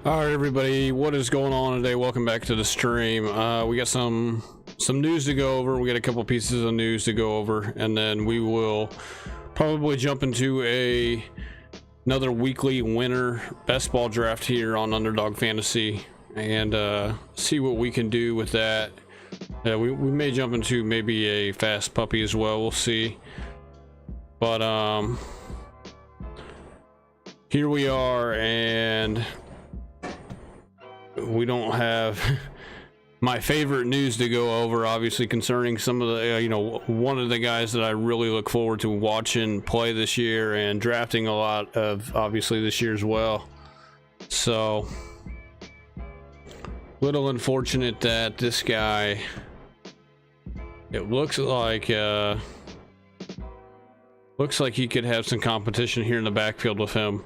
All right, everybody, what is going on today? Welcome back to the stream. We got some news to go over. We got a couple pieces of news to go over, and then we will probably jump into another weekly winner best ball draft here on Underdog Fantasy and see what we can do with that. We may jump into maybe a fast puppy as well. We'll see. But here we are, and we don't have my favorite news to go over, obviously, concerning some of the one of the guys that I really look forward to watching play this year and drafting a lot of, obviously, this year as well. So little unfortunate that this guy, it looks like he could have some competition here in the backfield with him.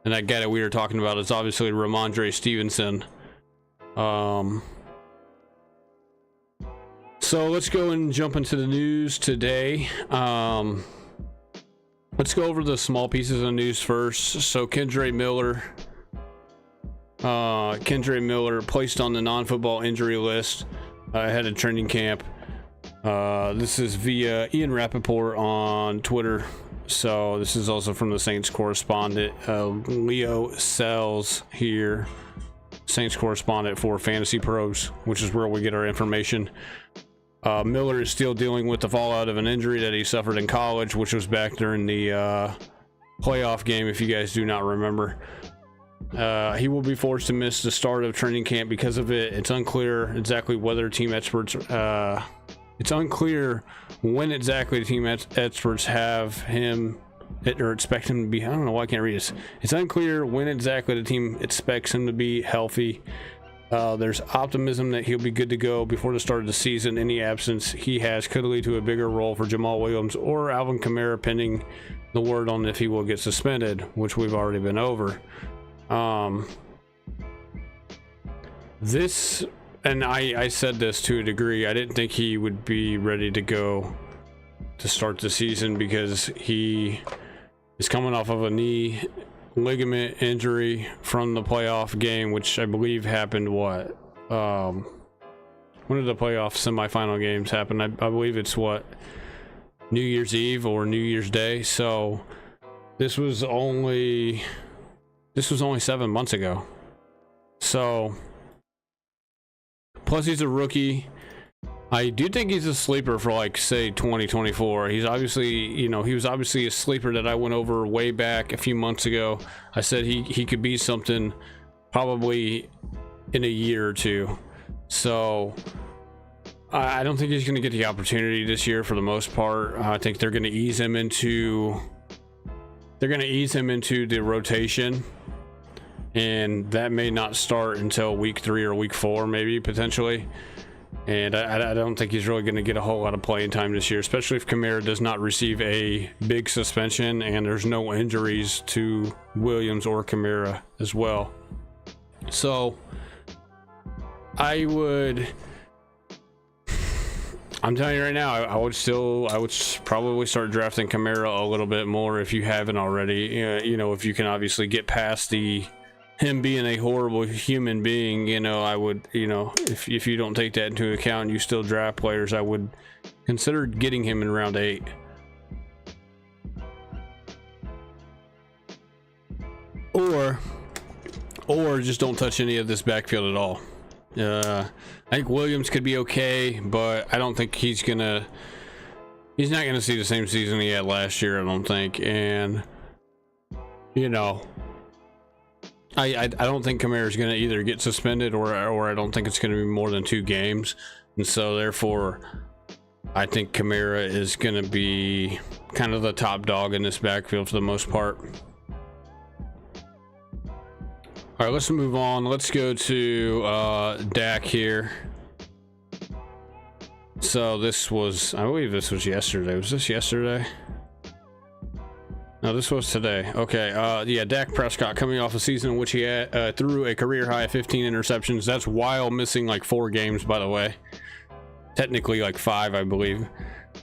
And that guy that we were talking about is obviously Rhamondre Stevenson. So let's go and jump into the news today. Let's go over the small pieces of news first. So Kendre Miller placed on the non-football injury list ahead of training camp. This is via Ian Rappaport on Twitter. So this is also from the Saints correspondent, Leo Sells here, Saints correspondent for Fantasy Pros, which is where we get our information. Miller is still dealing with the fallout of an injury that he suffered in college, which was back during the playoff game, if you guys do not remember. He will be forced to miss the start of training camp because of it. It's unclear exactly whether team experts it's unclear when exactly the team experts have him or expect him to be. I don't know why I can't read this. It's unclear when exactly the team expects him to be healthy. There's optimism that he'll be good to go before the start of the season. Any absence he has could lead to a bigger role for Jamal Williams or Alvin Kamara, pending the word on if he will get suspended, which we've already been over. And I said this to a degree. I didn't think he would be ready to go to start the season because he is coming off of a knee ligament injury from the playoff game, which I believe happened when did the playoff semifinal games happen? I believe it's New Year's Eve or New Year's Day. So this was only 7 months ago. So plus he's a rookie. I do think he's a sleeper for, like, say 2024. He's obviously, he was obviously a sleeper that I went over way back a few months ago. I said he could be something probably in a year or two. So I don't think he's going to get the opportunity this year for the most part. I think they're going to ease him into the rotation, and that may not start until week 3 or week 4, maybe potentially. And I don't think he's really going to get a whole lot of playing time this year, especially if Kamara does not receive a big suspension and there's no injuries to Williams or Kamara as well. So I'm telling you right now, I would probably start drafting Kamara a little bit more if you haven't already. If you can obviously get past him being a horrible human being, I would, if you don't take that into account and you still draft players, I would consider getting him in round 8. Or just don't touch any of this backfield at all. I think Williams could be okay, but I don't think he's not gonna see the same season he had last year, I don't think. And I don't think Kamara is going to either get suspended or I don't think it's going to be more than 2 games. And so therefore I think Kamara is going to be kind of the top dog in this backfield for the most part. All right, let's move on. Let's go to Dak here. So I believe this was yesterday. Was this yesterday? No, this was today. Okay, Dak Prescott coming off a season in which he threw a career high of 15 interceptions. That's while missing like 4 games, by the way. Technically like 5, I believe.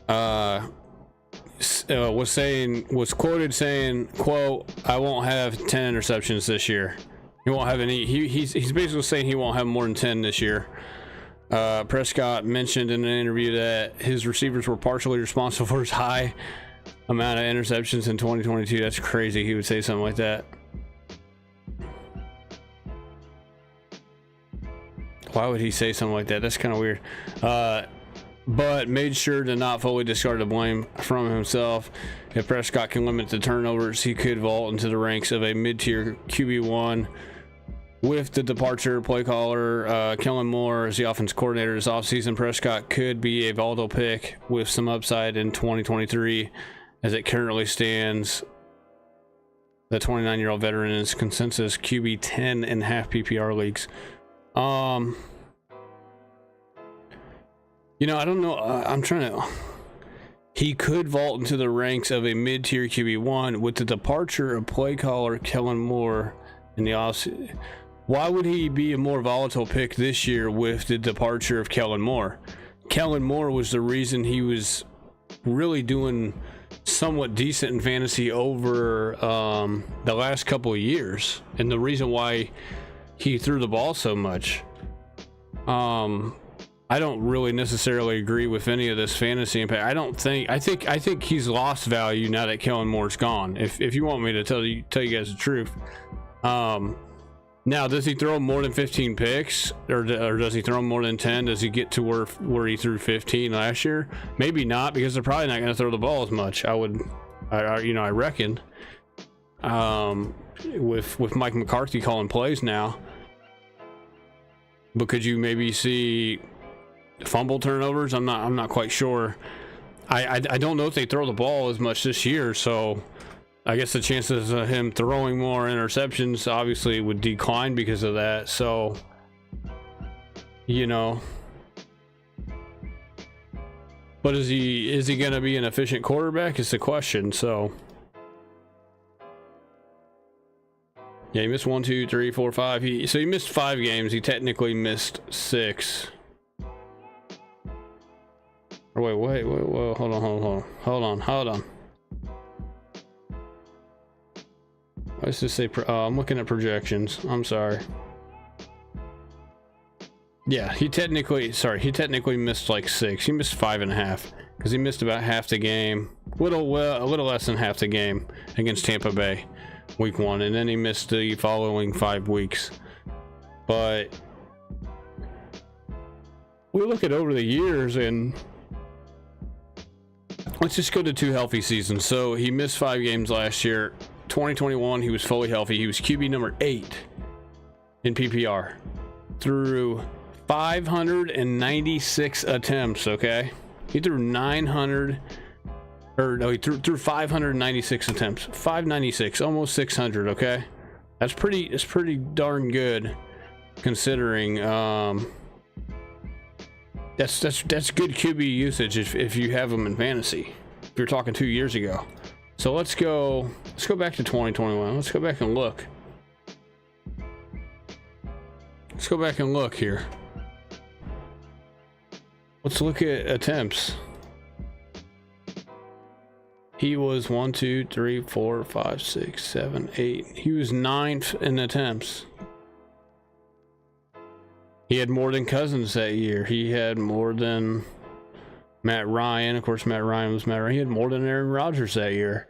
Was quoted saying, quote, "I won't have 10 interceptions this year." He won't have any. He's basically saying he won't have more than 10 this year. Prescott mentioned in an interview that his receivers were partially responsible for his high amount of interceptions in 2022. That's crazy. He would say something like that. Why would he say something like that? That's kind of weird. But made sure to not fully discard the blame from himself. If Prescott can limit the turnovers, he could vault into the ranks of a mid-tier QB1. With the departure of play caller Kellen Moore as the offense coordinator this offseason, Prescott could be a volatile pick with some upside in 2023. As it currently stands, the 29-year-old veteran is consensus QB 10 in half PPR leagues. You know, I don't know. I'm trying to. He could vault into the ranks of a mid-tier QB1 with the departure of play caller Kellen Moore in the offseason. Why would he be a more volatile pick this year with the departure of Kellen Moore? Kellen Moore was the reason he was really doing somewhat decent in fantasy over the last couple of years, and the reason why he threw the ball so much. I don't really necessarily agree with any of this fantasy impact. I think he's lost value now that Kellen Moore's gone. If you want me to tell you guys the truth. Now, does he throw more than 15 picks, or does he throw more than 10? Does he get to where he threw 15 last year? Maybe not, because they're probably not going to throw the ball as much. I reckon. With Mike McCarthy calling plays now, but could you maybe see fumble turnovers? I'm not quite sure. I don't know if they throw the ball as much this year, so I guess the chances of him throwing more interceptions obviously would decline because of that. So, you know, but is he going to be an efficient quarterback is the question. So yeah, he missed 1, 2, 3, 4, 5. So he missed 5 games. He technically missed 6. Or wait, hold on. Let's just say, I'm looking at projections. I'm sorry. Yeah, he technically missed like 6. He missed 5.5 because he missed about half the game, a little less than half the game against Tampa Bay, week 1, and then he missed the following 5 weeks. But we look at over the years, and let's just go to 2 healthy seasons. So he missed 5 games last year. 2021, he was fully healthy. He was QB number 8 in PPR through 596 attempts. Okay, he threw 596 attempts. 596, almost 600. Okay, that's pretty darn good considering. That's good QB usage if you have him in fantasy. If you're talking 2 years ago. So let's go back to 2021. Let's go back and look. Let's go back and look here. Let's look at attempts. He was 1, 2, 3, 4, 5, 6, 7, 8. He was 9th in attempts. He had more than Cousins that year. He had more than Matt Ryan. Of course, Matt Ryan was Matt Ryan. He had more than Aaron Rodgers that year.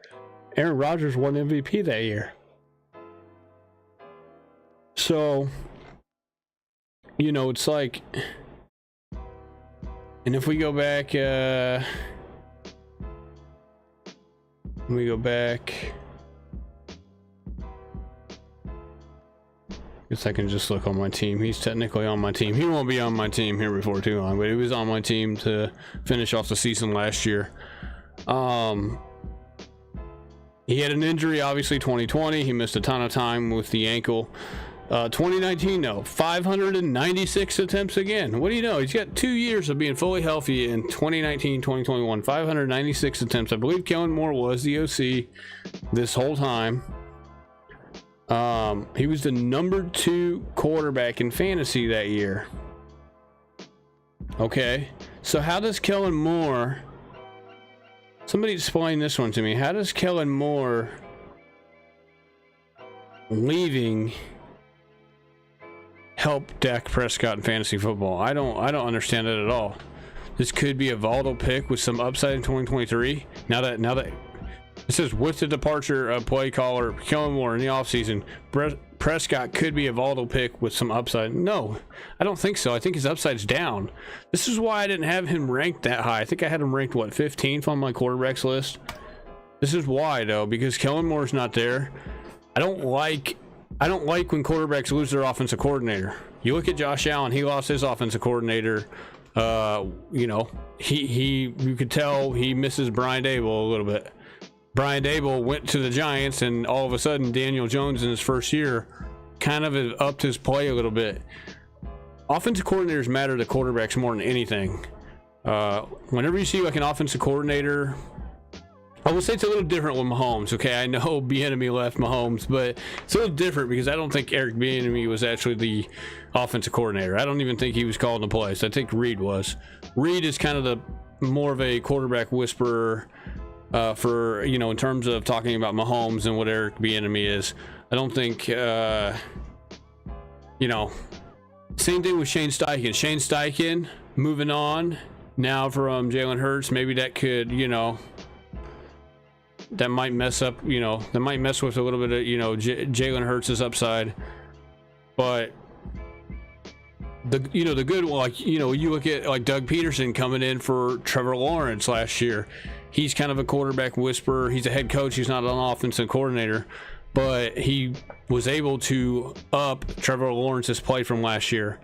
Aaron Rodgers won MVP that year. So, you know, it's like, and if we go back, guess I can just look on my team. He's technically on my team. He won't be on my team here before too long, but he was on my team to finish off the season last year. He had an injury, obviously, 2020. He missed a ton of time with the ankle. 2019, no, 596 attempts again. What do you know? He's got 2 years of being fully healthy in 2019, 2021. 596 attempts. I believe Kellen Moore was the OC this whole time. He was the number 2 quarterback in fantasy that year. Okay, so how does Kellen Moore... Somebody explain this one to me. How does Kellen Moore leaving help Dak Prescott in fantasy football. I don't understand it at all. This could be a volatile pick with some upside in 2023. Now that it says with the departure of play caller Kellen Moore in the offseason, Prescott could be a volatile pick with some upside. No, I don't think so. I think his upside's down. This is why I didn't have him ranked that high. I think I had him ranked, what, 15th on my quarterbacks list. This is why, though, because Kellen Moore's not there. I don't like when quarterbacks lose their offensive coordinator. You look at Josh Allen, he lost his offensive coordinator. You know, you could tell he misses Brian Daboll a little bit. Brian Daboll went to the Giants, and all of a sudden Daniel Jones in his first year kind of upped his play a little bit. Offensive coordinators matter to quarterbacks more than anything. Whenever you see like an offensive coordinator, I will say it's a little different with Mahomes. Okay, I know Bieniemy left Mahomes, but it's a little different because I don't think Eric Bieniemy was actually the offensive coordinator. I don't even think he was calling the plays. I think Reed was. Reed is kind of the more of a quarterback whisperer for, you know, in terms of talking about Mahomes and what Eric Bieniemy is. I don't think, you know, same thing with Shane Steichen. Shane Steichen moving on now from Jalen Hurts. Maybe that could, you know, that might mess up, you know, that might mess with a little bit of, you know, Jalen Hurts' upside. But the, you know, the good, like, you know, you look at like Doug Peterson coming in for Trevor Lawrence last year. He's kind of a quarterback whisperer. He's a head coach. He's not an offensive coordinator, but he was able to up Trevor Lawrence's play from last year.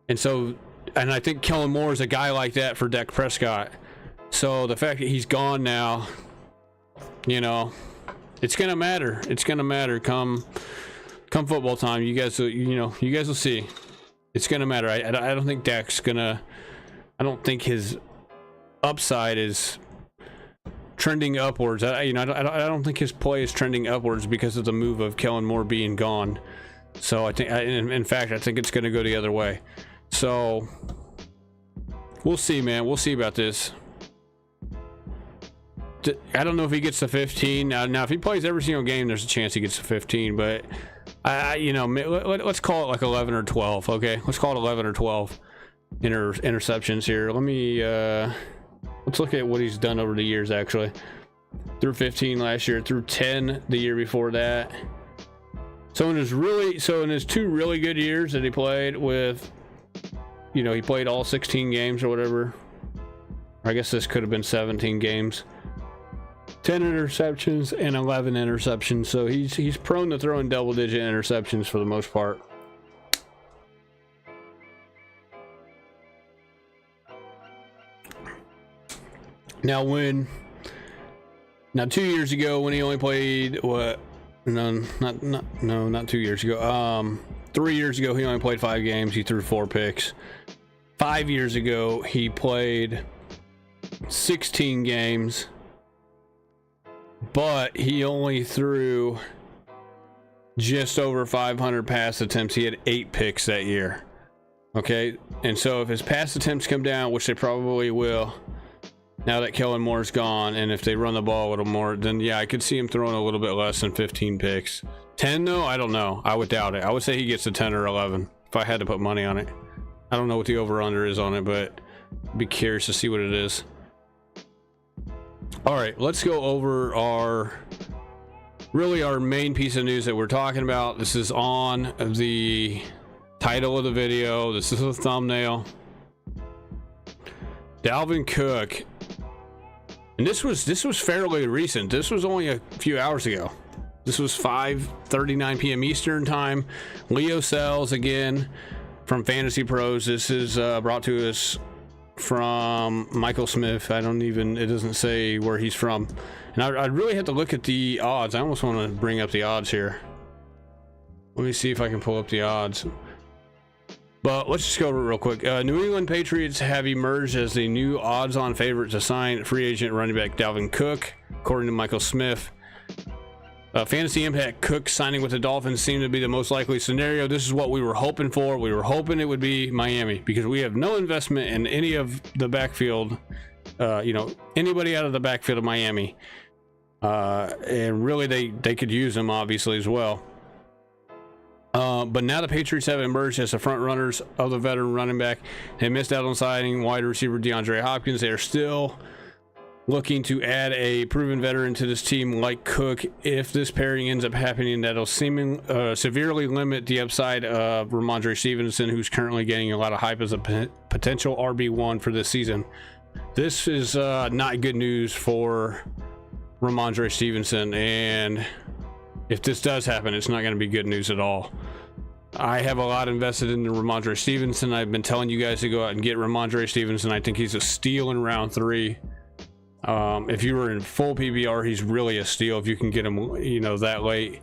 And so, and I think Kellen Moore is a guy like that for Dak Prescott. So the fact that he's gone now, you know, it's gonna matter. It's gonna matter come football time. You guys, you know, you guys will see. It's gonna matter. I don't think Dak's gonna. I don't think his upside is trending upwards. You know, I don't think his play is trending upwards because of the move of Kellen Moore being gone. So I think, in fact, I think it's gonna go the other way. So we'll see, man. We'll see about this. I don't know if he gets to 15 now. If he plays every single game, there's a chance he gets to 15. But you know, let's call it like 11 or 12. Okay, let's call it 11 or 12 interceptions here. Let me let's look at what he's done over the years. Actually, through 15 last year, through 10 the year before that. So in his two really good years that he played with, you know, he played all 16 games or whatever. I guess this could have been 17 games. 10 interceptions and 11 interceptions. So he's prone to throwing double-digit interceptions for the most part. Now 2 years ago when he only played what? No, not 2 years ago. 3 years ago he only played 5 games. He threw 4 picks. 5 years ago he played 16 games. But he only threw just over 500 pass attempts. He had 8 picks that year. Okay, and so if his pass attempts come down, which they probably will, now that Kellen Moore's gone, and if they run the ball a little more, then yeah, I could see him throwing a little bit less than 15 picks. 10 though, I don't know. I would doubt it. I would say he gets to 10 or 11 if I had to put money on it. I don't know what the over-under is on it, but I'd be curious to see what it is. All right, let's go over our main piece of news that we're talking about. This is on the title of the video. This is the thumbnail. Dalvin Cook. And this was fairly recent. This was only a few hours ago. This was 5:39 p.m. Eastern time. Leo Sells again from Fantasy Pros. This is brought to us from Michael Smith. It doesn't say where he's from, and I really have to look at the odds. I almost want to bring up the odds here. Let me see if I can pull up the odds, but let's just go over it real quick. New England Patriots have emerged as the new odds-on favorite to sign free agent running back Dalvin Cook, according to Michael Smith. Fantasy Impact: Cook signing with the Dolphins seemed to be the most likely scenario. This is what we were hoping for. We were hoping it would be Miami because we have no investment in any of the backfield, you know, anybody out of the backfield of Miami. And really they could use them obviously as well. But now the Patriots have emerged as the front runners of the veteran running back. They missed out on signing wide receiver DeAndre Hopkins. They are still looking to add a proven veteran to this team like Cook. If this pairing ends up happening, that'll severely limit the upside of Rhamondre Stevenson, who's currently getting a lot of hype as a potential RB1 for this season. This is not good news for Rhamondre Stevenson, and if this does happen, it's not going to be good news at all. I have a lot invested in Rhamondre Stevenson. I've been telling you guys to go out and get Rhamondre Stevenson. I think he's a steal in round 3. If you were in full PBR, he's really a steal if you can get him, you know, that late.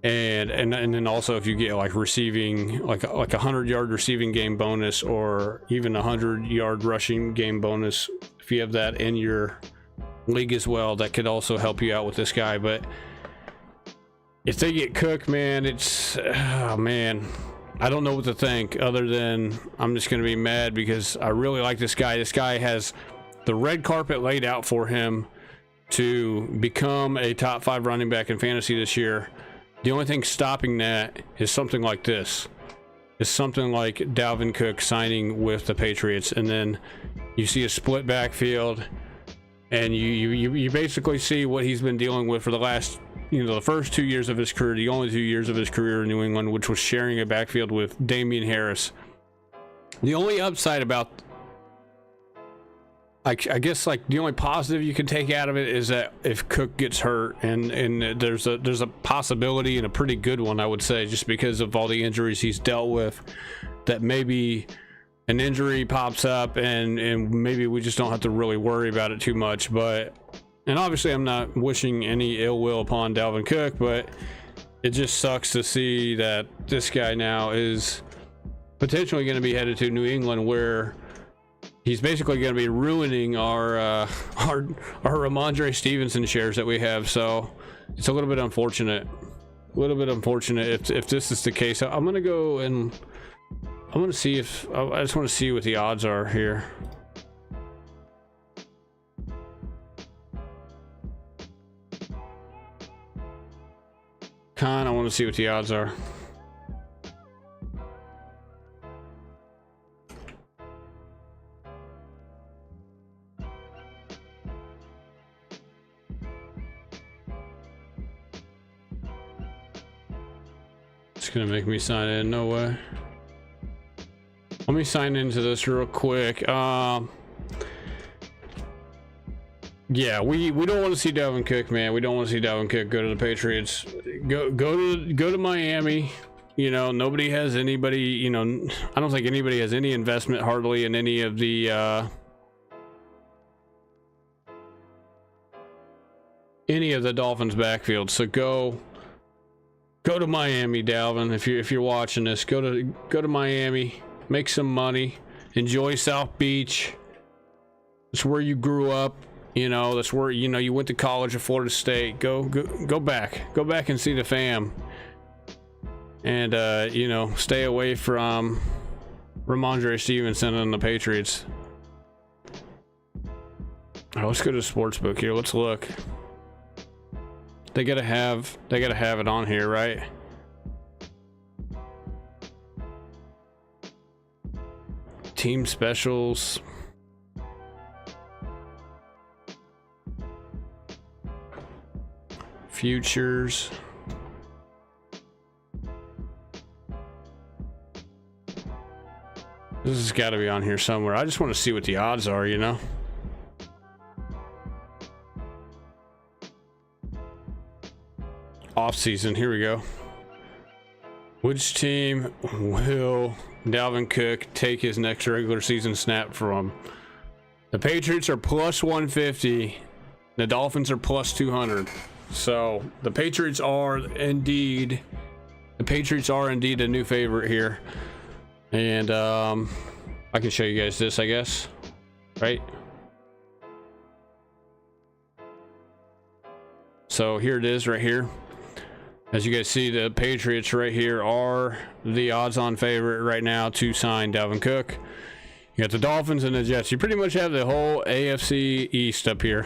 And then also if you get like receiving, like a 100-yard receiving game bonus, or even a 100-yard rushing game bonus, if you have that in your league as well, that could also help you out with this guy. But if they get Cook, man, it's man, I don't know what to think other than I'm just going to be mad because I really like this guy. This guy has the red carpet laid out for him to become a top 5 running back in fantasy this year. The only thing stopping that is something like this. It's something like Dalvin Cook signing with the Patriots, and then you see a split backfield, and you basically see what he's been dealing with for the last, you know, the first 2 years of his career, the only 2 years of his career in New England, which was sharing a backfield with Damian Harris. The only upside about, I guess, like the only positive you can take out of it is that if Cook gets hurt, and there's a possibility, and a pretty good one, I would say, just because of all the injuries he's dealt with, that maybe an injury pops up and maybe we just don't have to really worry about it too much. But, and obviously I'm not wishing any ill will upon Dalvin Cook, but it just sucks to see that this guy now is potentially going to be headed to New England, where he's basically going to be ruining our Rhamondre Stevenson shares that we have. So it's a little bit unfortunate. If this is the case. I'm going to go and I'm going to see if I just want to see what the odds are here. I want to see what the odds are. It's gonna make me sign in. No way. Let me sign into this real quick. Yeah, we don't want to see Dalvin Cook, man. We don't want to see Dalvin Cook go to the Patriots. Go to Miami. You know, nobody has anybody, you know, I don't think anybody has any investment hardly in any of the Dolphins backfield. So go to Miami, Dalvin. If you're watching this, go to Miami, make some money, enjoy South Beach. That's where you grew up. You know, that's where, you know, you went to college at Florida State. Go back and see the fam. And you know, stay away from Rhamondre Stevenson and the Patriots. All right, let's go to the sportsbook here. Let's look. They gotta have it on here, right? Team specials. Futures. This has got to be on here somewhere. I just want to see what the odds are, you know? Off season, here we go. Which team will Dalvin Cook take his next regular season snap from? The Patriots are plus 150. The Dolphins are plus 200. So the Patriots are indeed a new favorite here. And I can show you guys this, I guess, right? So here it is right here. As you guys see, the Patriots right here are the odds-on favorite right now to sign Dalvin Cook. You got the Dolphins and the Jets. You pretty much have the whole AFC East up here.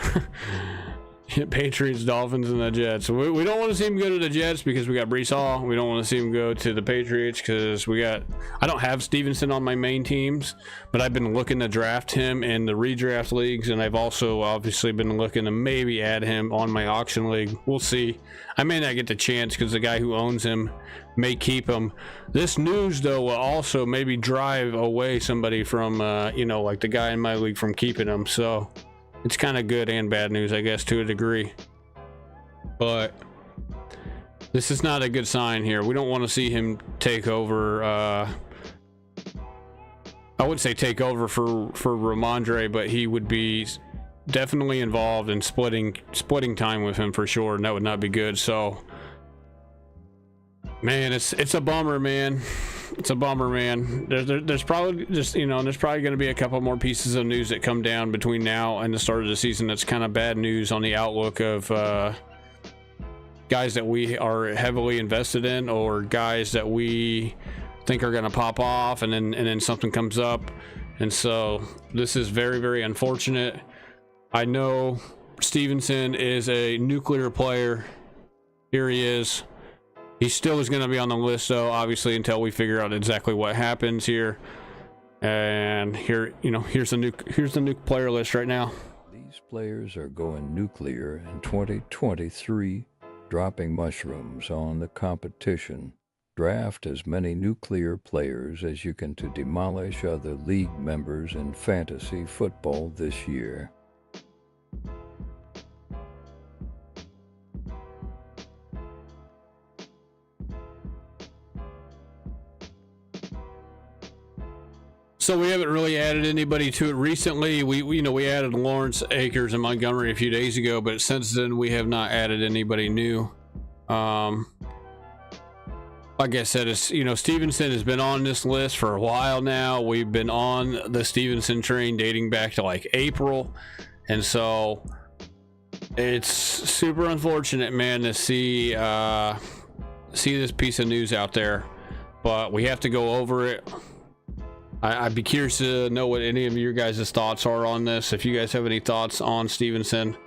Patriots, Dolphins, and the Jets. We don't want to see him go to the Jets because we got Breece Hall. We don't want to see him go to the Patriots because I don't have Stevenson on my main teams, but I've been looking to draft him in the redraft leagues, and I've also obviously been looking to maybe add him on my auction league. We'll see. I may not get the chance because the guy who owns him may keep him. This news, though, will also maybe drive away somebody from, like the guy in my league from keeping him. So it's kind of good and bad news, I guess, to a degree. But this is not a good sign here. We don't want to see him take over. I would say take over for Rhamondre, but he would be definitely involved in splitting time with him for sure, and that would not be good. So, man, it's a bummer, man. It's a bummer, man. There's probably just, there's probably going to be a couple more pieces of news that come down between now and the start of the season. That's kind of bad news on the outlook of guys that we are heavily invested in, or guys that we think are going to pop off, and then something comes up. And so this is very, very unfortunate. I know Stevenson is a nuclear player. Here he is. He still is going to be on the list, though, obviously, until we figure out exactly what happens here. And here, here's the nuke player list right now. These players are going nuclear in 2023, dropping mushrooms on the competition. Draft as many nuclear players as you can to demolish other league members in fantasy football this year. So we haven't really added anybody to it recently. We added Lawrence, Akers, and Montgomery a few days ago, but since then we have not added anybody new. Like I said, Stevenson has been on this list for a while now. We've been on the Stevenson train dating back to like April, and so it's super unfortunate, man, to see this piece of news out there. But we have to go over it. I'd be curious to know what any of your guys' thoughts are on this. If you guys have any thoughts on Stevenson,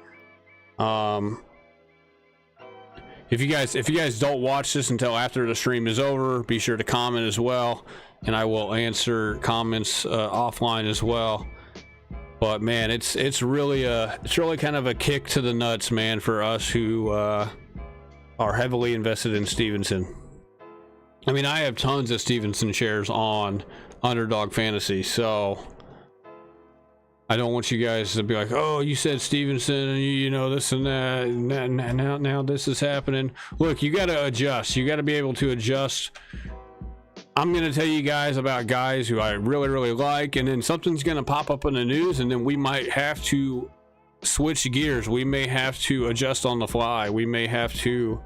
if you guys don't watch this until after the stream is over, be sure to comment as well, and I will answer comments offline as well. But man, it's really kind of a kick to the nuts, man, for us who are heavily invested in Stevenson. I mean, I have tons of Stevenson shares on Underdog Fantasy, so I don't want you guys to be like, oh, you said Stevenson, and this and that, and now this is happening. Look, you got to adjust. You got to be able to adjust. I'm going to tell you guys about guys who I really, really like, and then something's going to pop up in the news, and then we might have to switch gears. We may have to adjust on the fly. We may have to,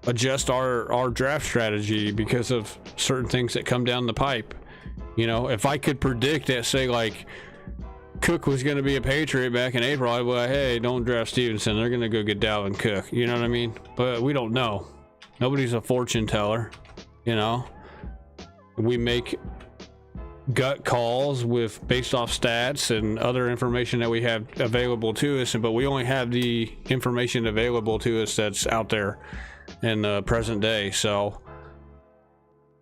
adjust our draft strategy because of certain things that come down the pipe. If I could predict that, say, like, Cook was going to be a Patriot back in April, I'd be like, hey, don't draft Stevenson. They're going to go get Dalvin Cook. You know what I mean? But we don't know. Nobody's a fortune teller. We make gut calls based off stats and other information that we have available to us, but we only have the information available to us that's out there in the present day. So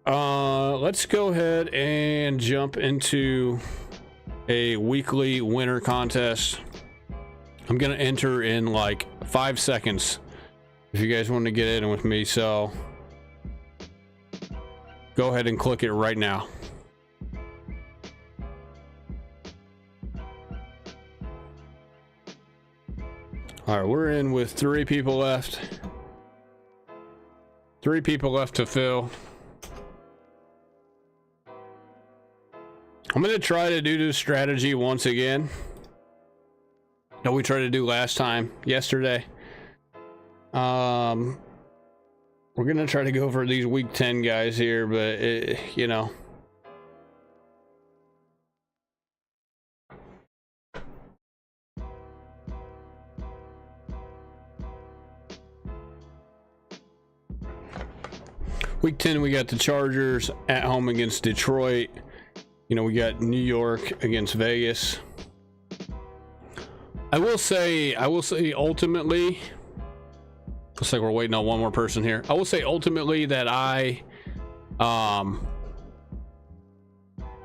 let's go ahead and jump into a weekly winner contest. I'm gonna enter in like 5 seconds if you guys want to get in with me, so go ahead and click it right now. All right, we're in with 3 people left. 3 people left to fill. I'm going to try to do this strategy once again that we tried to do yesterday. We're going to try to go for these week 10 guys here, but Week 10, we got the Chargers at home against Detroit. We got New York against Vegas. I will say ultimately, looks like we're waiting on one more person here. I will say ultimately that I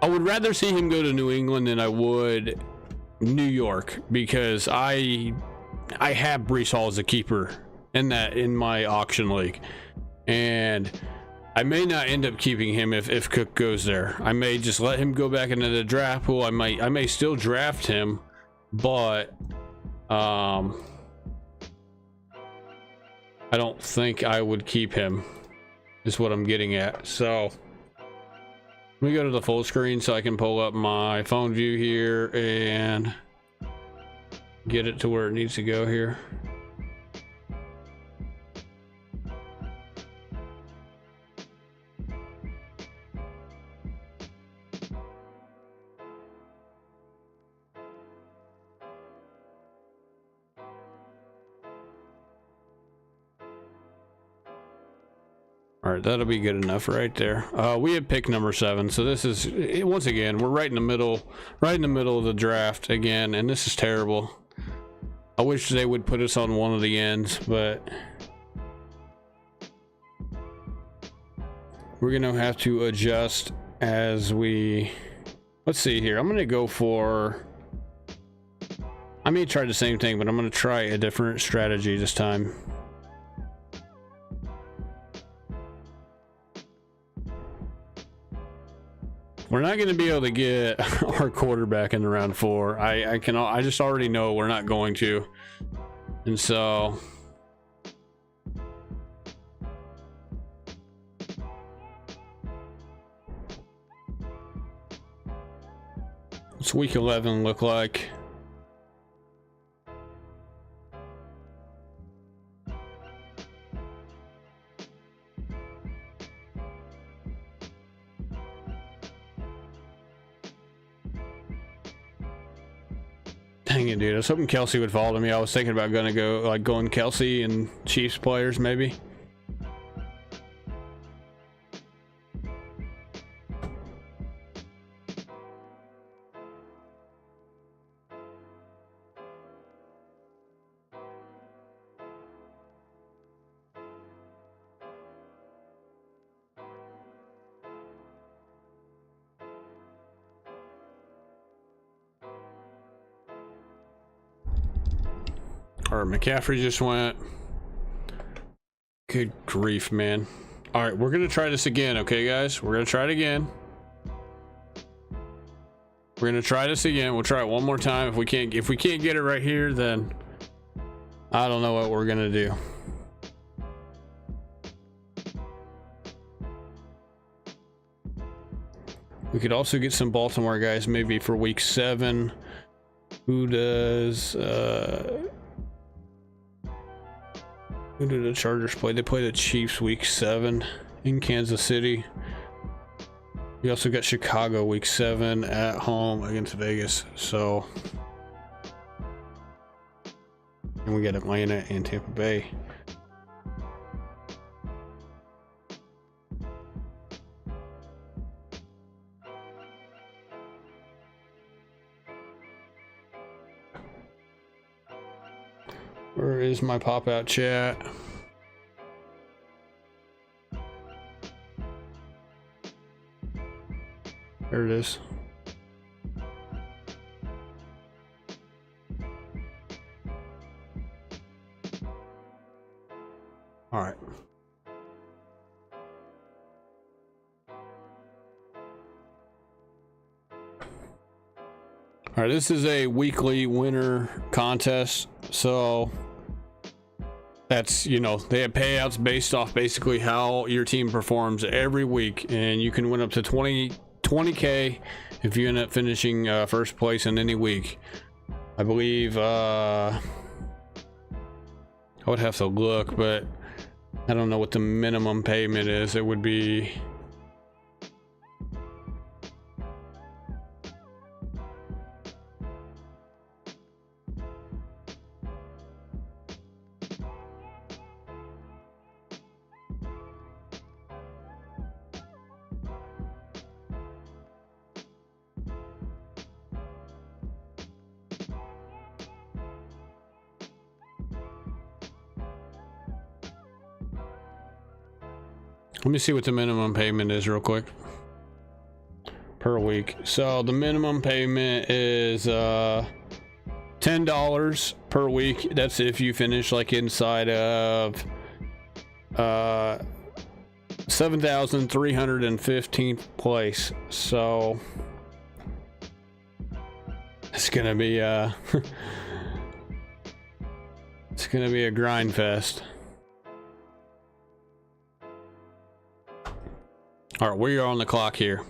would rather see him go to New England than I would New York, because I have Breece Hall as a keeper in my auction league, and I may not end up keeping him if Cook goes there. I may just let him go back into the draft pool. I may still draft him, but I don't think I would keep him, is what I'm getting at. So let me go to the full screen so I can pull up my phone view here and get it to where it needs to go here. All right, that'll be good enough right there. We have pick number 7, so this is, once again, we're right in the middle of the draft again, and this is terrible. I wish they would put us on one of the ends, but we're gonna have to adjust as we, let's see here. I'm gonna go for, I may try the same thing, but I'm gonna try a different strategy this time. We're not going to be able to get our quarterback in the round 4. I just already know we're not going to. And so what's week 11 look like? Dang it, dude. I was hoping Kelsey would fall to me. I was thinking about going Kelsey and Chiefs players, maybe. Or McCaffrey just went. Good grief, man. All right, we're gonna try this again, okay, guys? We're gonna try it again. We're gonna try this again. We'll try it one more time. If we can't get it right here, then I don't know what we're gonna do. We could also get some Baltimore guys maybe for week 7. Who do the Chargers play? They play the Chiefs week 7 in Kansas City. We also got Chicago week 7 at home against Vegas. So, and we got Atlanta and Tampa Bay. Where is my pop-out chat? There it is. All right. All right, this is a weekly winner contest. So that's, you know, they have payouts based off basically how your team performs every week, and you can win up to 20K if you end up finishing first place in any week. I believe I would have to look, but I don't know what the minimum payment is. It would be Let me see what the minimum payment is real quick. Per week. So the minimum payment is $10 per week. That's if you finish like inside of 7,315th place. So it's gonna be it's gonna be a grind fest. All right, we are on the clock here.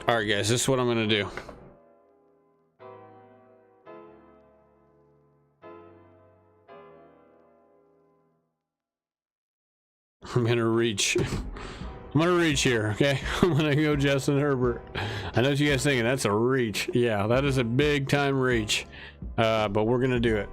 All right, guys, this is what I'm gonna do. I'm gonna reach. I'm gonna reach here, okay? I'm gonna go Justin Herbert. I know what you guys thinking that's a reach. Yeah, that is a big time reach. But we're gonna do it.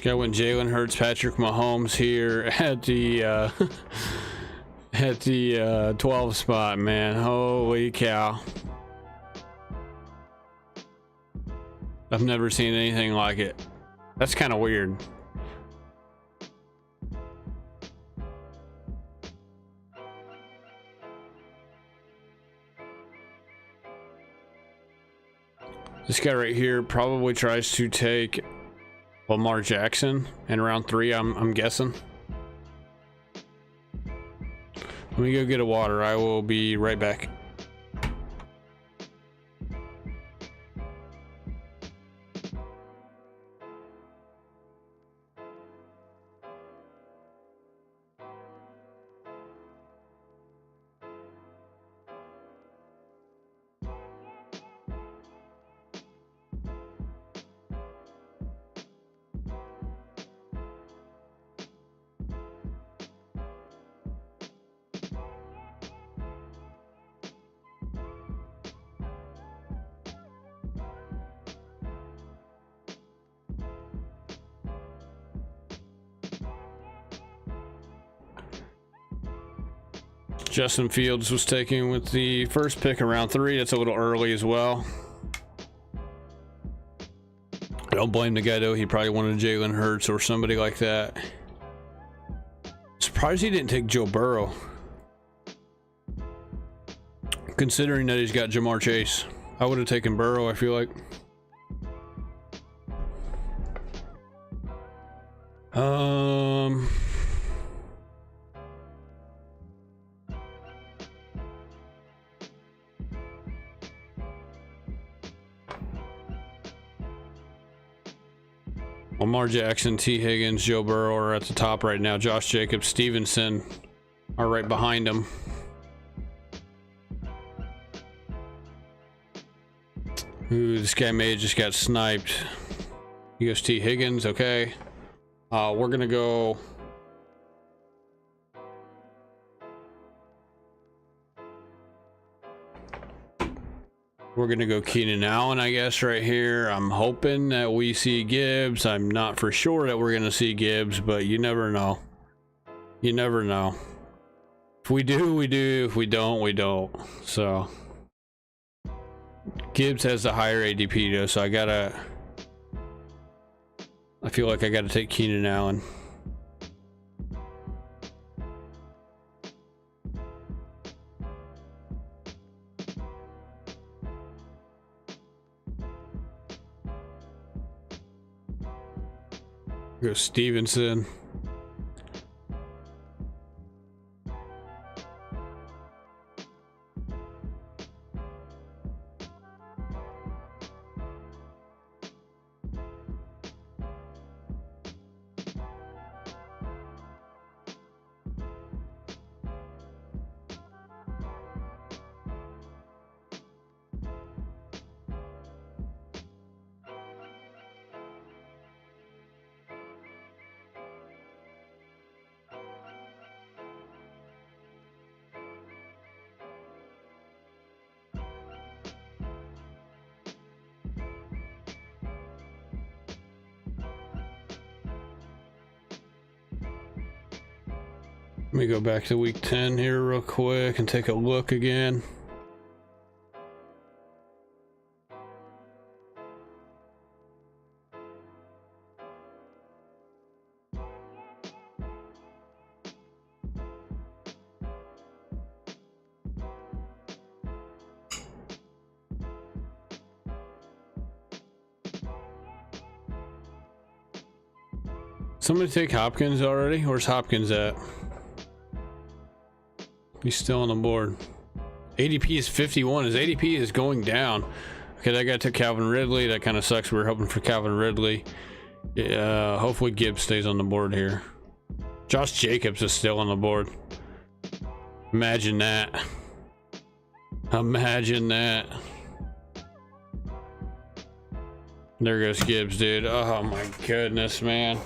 Got when Jalen Hurts, Patrick Mahomes here at the at the 12 spot, man. Holy cow. I've never seen anything like it. That's kind of weird. This guy right here probably tries to take Lamar Jackson in round 3, I'm guessing. Let me go get a water. I will be right back. Justin Fields was taken with the first pick in round 3. That's a little early as well. I don't blame the guy though. He probably wanted Jalen Hurts or somebody like that. Surprised he didn't take Joe Burrow, considering that he's got Jamar Chase. I would have taken Burrow, I feel like. Lamar Jackson, T. Higgins, Joe Burrow are at the top right now. Josh Jacobs, Stevenson are right behind him. Ooh, this guy may have just got sniped. He goes T. Higgins, okay. We're gonna go. We're gonna go Keenan Allen, I guess, right here. I'm hoping that we see Gibbs. I'm not for sure that we're gonna see Gibbs, but you never know. You never know. If we do, we do. If we don't, we don't. So Gibbs has the higher ADP though, so I feel like I gotta take Keenan Allen. Go Stevenson. Let me go back to week 10 here real quick and take a look again. Somebody take Hopkins already? Where's Hopkins at? He's still on the board. ADP is 51. His ADP is going down. Okay, that guy took Calvin Ridley. That kind of sucks. We were hoping for Calvin Ridley. Yeah, hopefully Gibbs stays on the board here. Josh Jacobs is still on the board. Imagine that. Imagine that. There goes Gibbs, dude. Oh my goodness, man.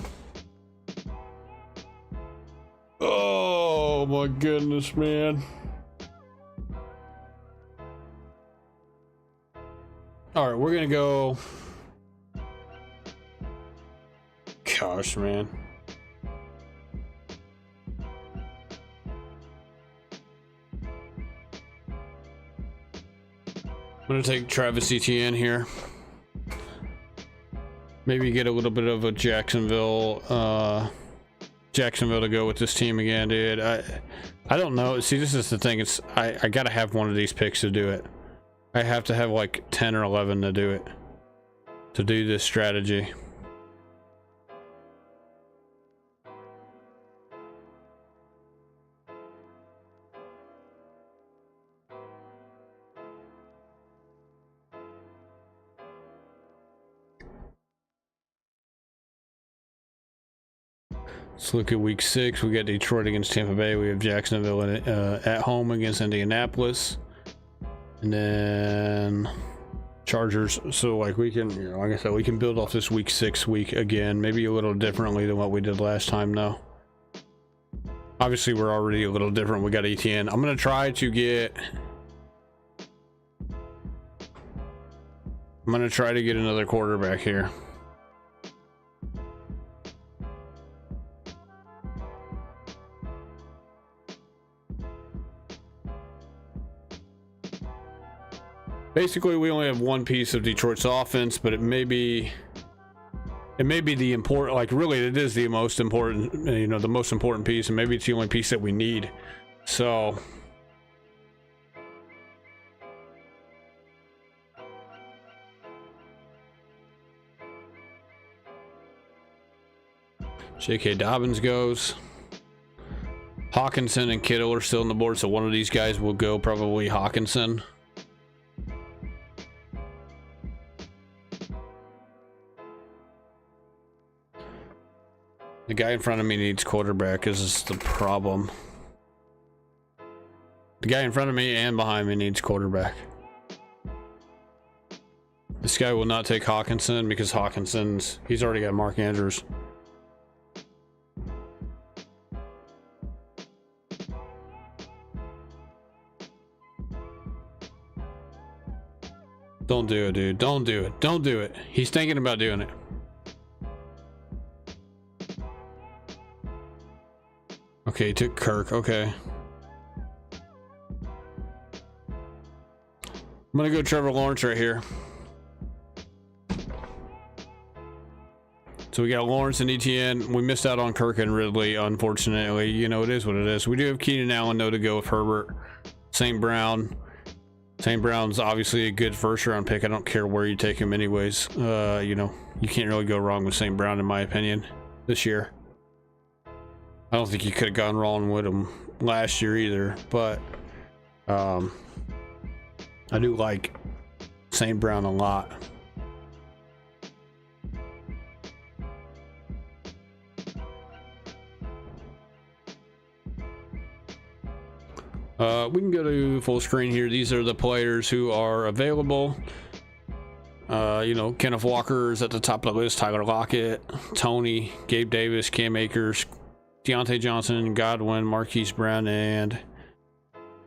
Oh my goodness, man. All right, we're gonna go. Gosh, man. I'm gonna take Travis Etienne here. Maybe get a little bit of a Jacksonville to go with this team again, dude. I don't know. See, this is the thing. It's I gotta have one of these picks to do it. I have to have like 10 or 11 to do it. To do this strategy. Let's look at week 6. We got Detroit against Tampa Bay. We have Jacksonville at home against Indianapolis. And then Chargers. So like we can, you know, like I said, we can build off this week 6 week again. Maybe a little differently than what we did last time though. Obviously we're already a little different. We got ETN. I'm going to try to get another quarterback here. Basically, we only have one piece of Detroit's offense, but it may be the important, like really it is the most important, you know, the most important piece, and maybe it's the only piece that we need. So J.K. Dobbins goes. Hawkinson and Kittle are still on the board, so one of these guys will go, probably Hawkinson. The guy in front of me needs quarterback is the problem. The guy in front of me and behind me needs quarterback. This guy will not take Hawkinson because he's already got Mark Andrews. Don't do it, dude. Don't do it. Don't do it. He's thinking about doing it. Okay, he took Kirk. Okay. I'm gonna go Trevor Lawrence right here. So we got Lawrence and ETN. We missed out on Kirk and Ridley, unfortunately. You know, it is what it is. We do have Keenan Allen, though, to go with Herbert. St. Brown. St. Brown's obviously a good first-round pick. I don't care where you take him anyways. You know, you can't really go wrong with St. Brown, in my opinion, this year. I don't think you could have gone wrong with him last year either, but I do like St. Brown a lot. We can go to full screen here. These are the players who are available. You know, Kenneth Walker is at the top of the list. Tyler Lockett, Tony, Gabe Davis, Cam Akers, Deontay Johnson, Godwin, Marquise Brown, and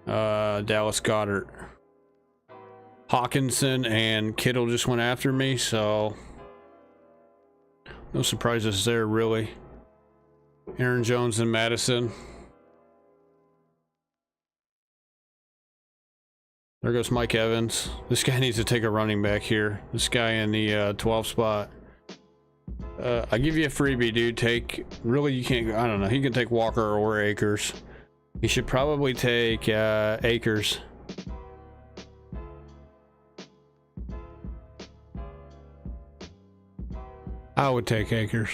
Dallas Goedert. Hawkinson and Kittle just went after me, so no surprises there, really. Aaron Jones and Madison. There goes Mike Evans. This guy needs to take a running back here. This guy in the 12 spot. I give you a freebie, dude. Take, really, you can't, I don't know. He can take Walker or Akers. He should probably take Akers. I would take Akers.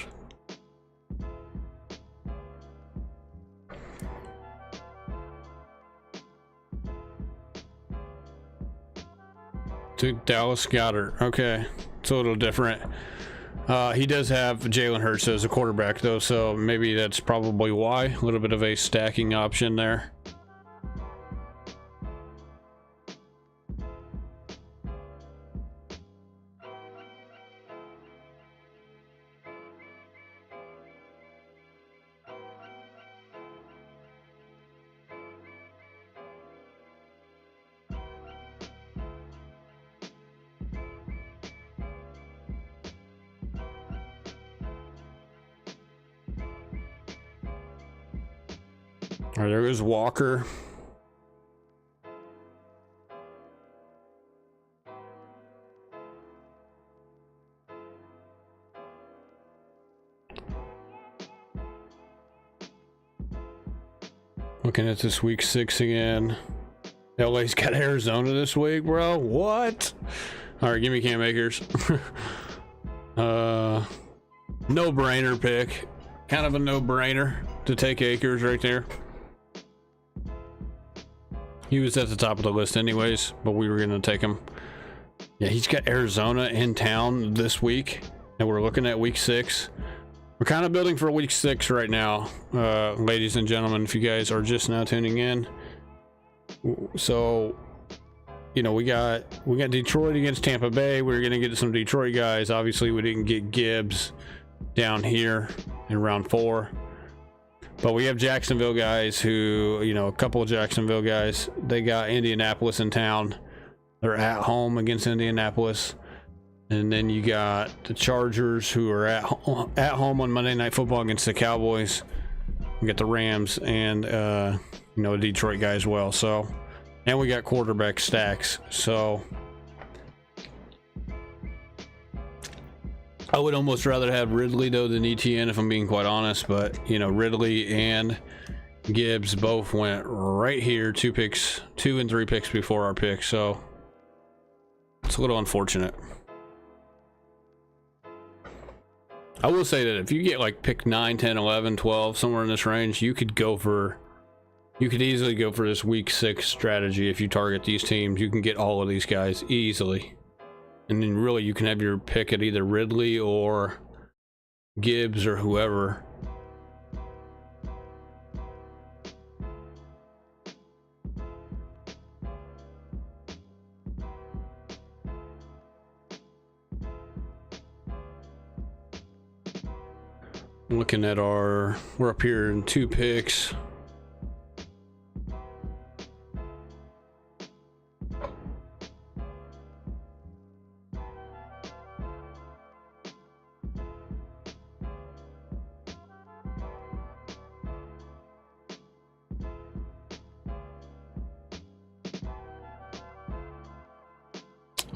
Took Dallas Goedert. Okay, it's a little different. He does have Jalen Hurts as a quarterback, though, so maybe that's probably why. A little bit of a stacking option there. All right, there goes Walker. Looking at this week 6 again. LA's got Arizona this week, bro. What? All right, give me Cam Akers. No-brainer pick. Kind of a no-brainer to take Akers right there. He was at the top of the list anyways, but we were going to take him. Yeah, he's got Arizona in town this week, and we're looking at week 6. We're kind of building for week 6 right now, ladies and gentlemen, if you guys are just now tuning in. So, you know, we got Detroit against Tampa Bay. We're going to get some Detroit guys. Obviously, we didn't get Gibbs down here in round 4. But we have Jacksonville guys who, you know, a couple of Jacksonville guys. They got Indianapolis in town. They're at home against Indianapolis. And then you got the Chargers who are at home on Monday Night Football against the Cowboys. We got the Rams and, you know, a Detroit guy as well. So, and we got quarterback stacks. So, I would almost rather have Ridley though than ETN if I'm being quite honest, but you know, Ridley and Gibbs both went right here, 2 and 3 picks before our pick, so it's a little unfortunate. I will say that if you get like pick 9, 10, 11, 12, somewhere in this range, you could easily go for this week 6 strategy. If you target these teams, you can get all of these guys easily. And then really you can have your pick at either Ridley or Gibbs or whoever. Looking at we're up here in 2 picks.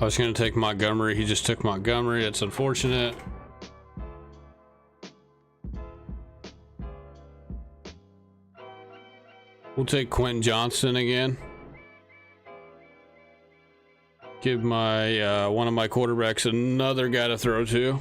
I was going to take Montgomery. He just took Montgomery. That's unfortunate. We'll take Quentin Johnston again. Give my one of my quarterbacks another guy to throw to.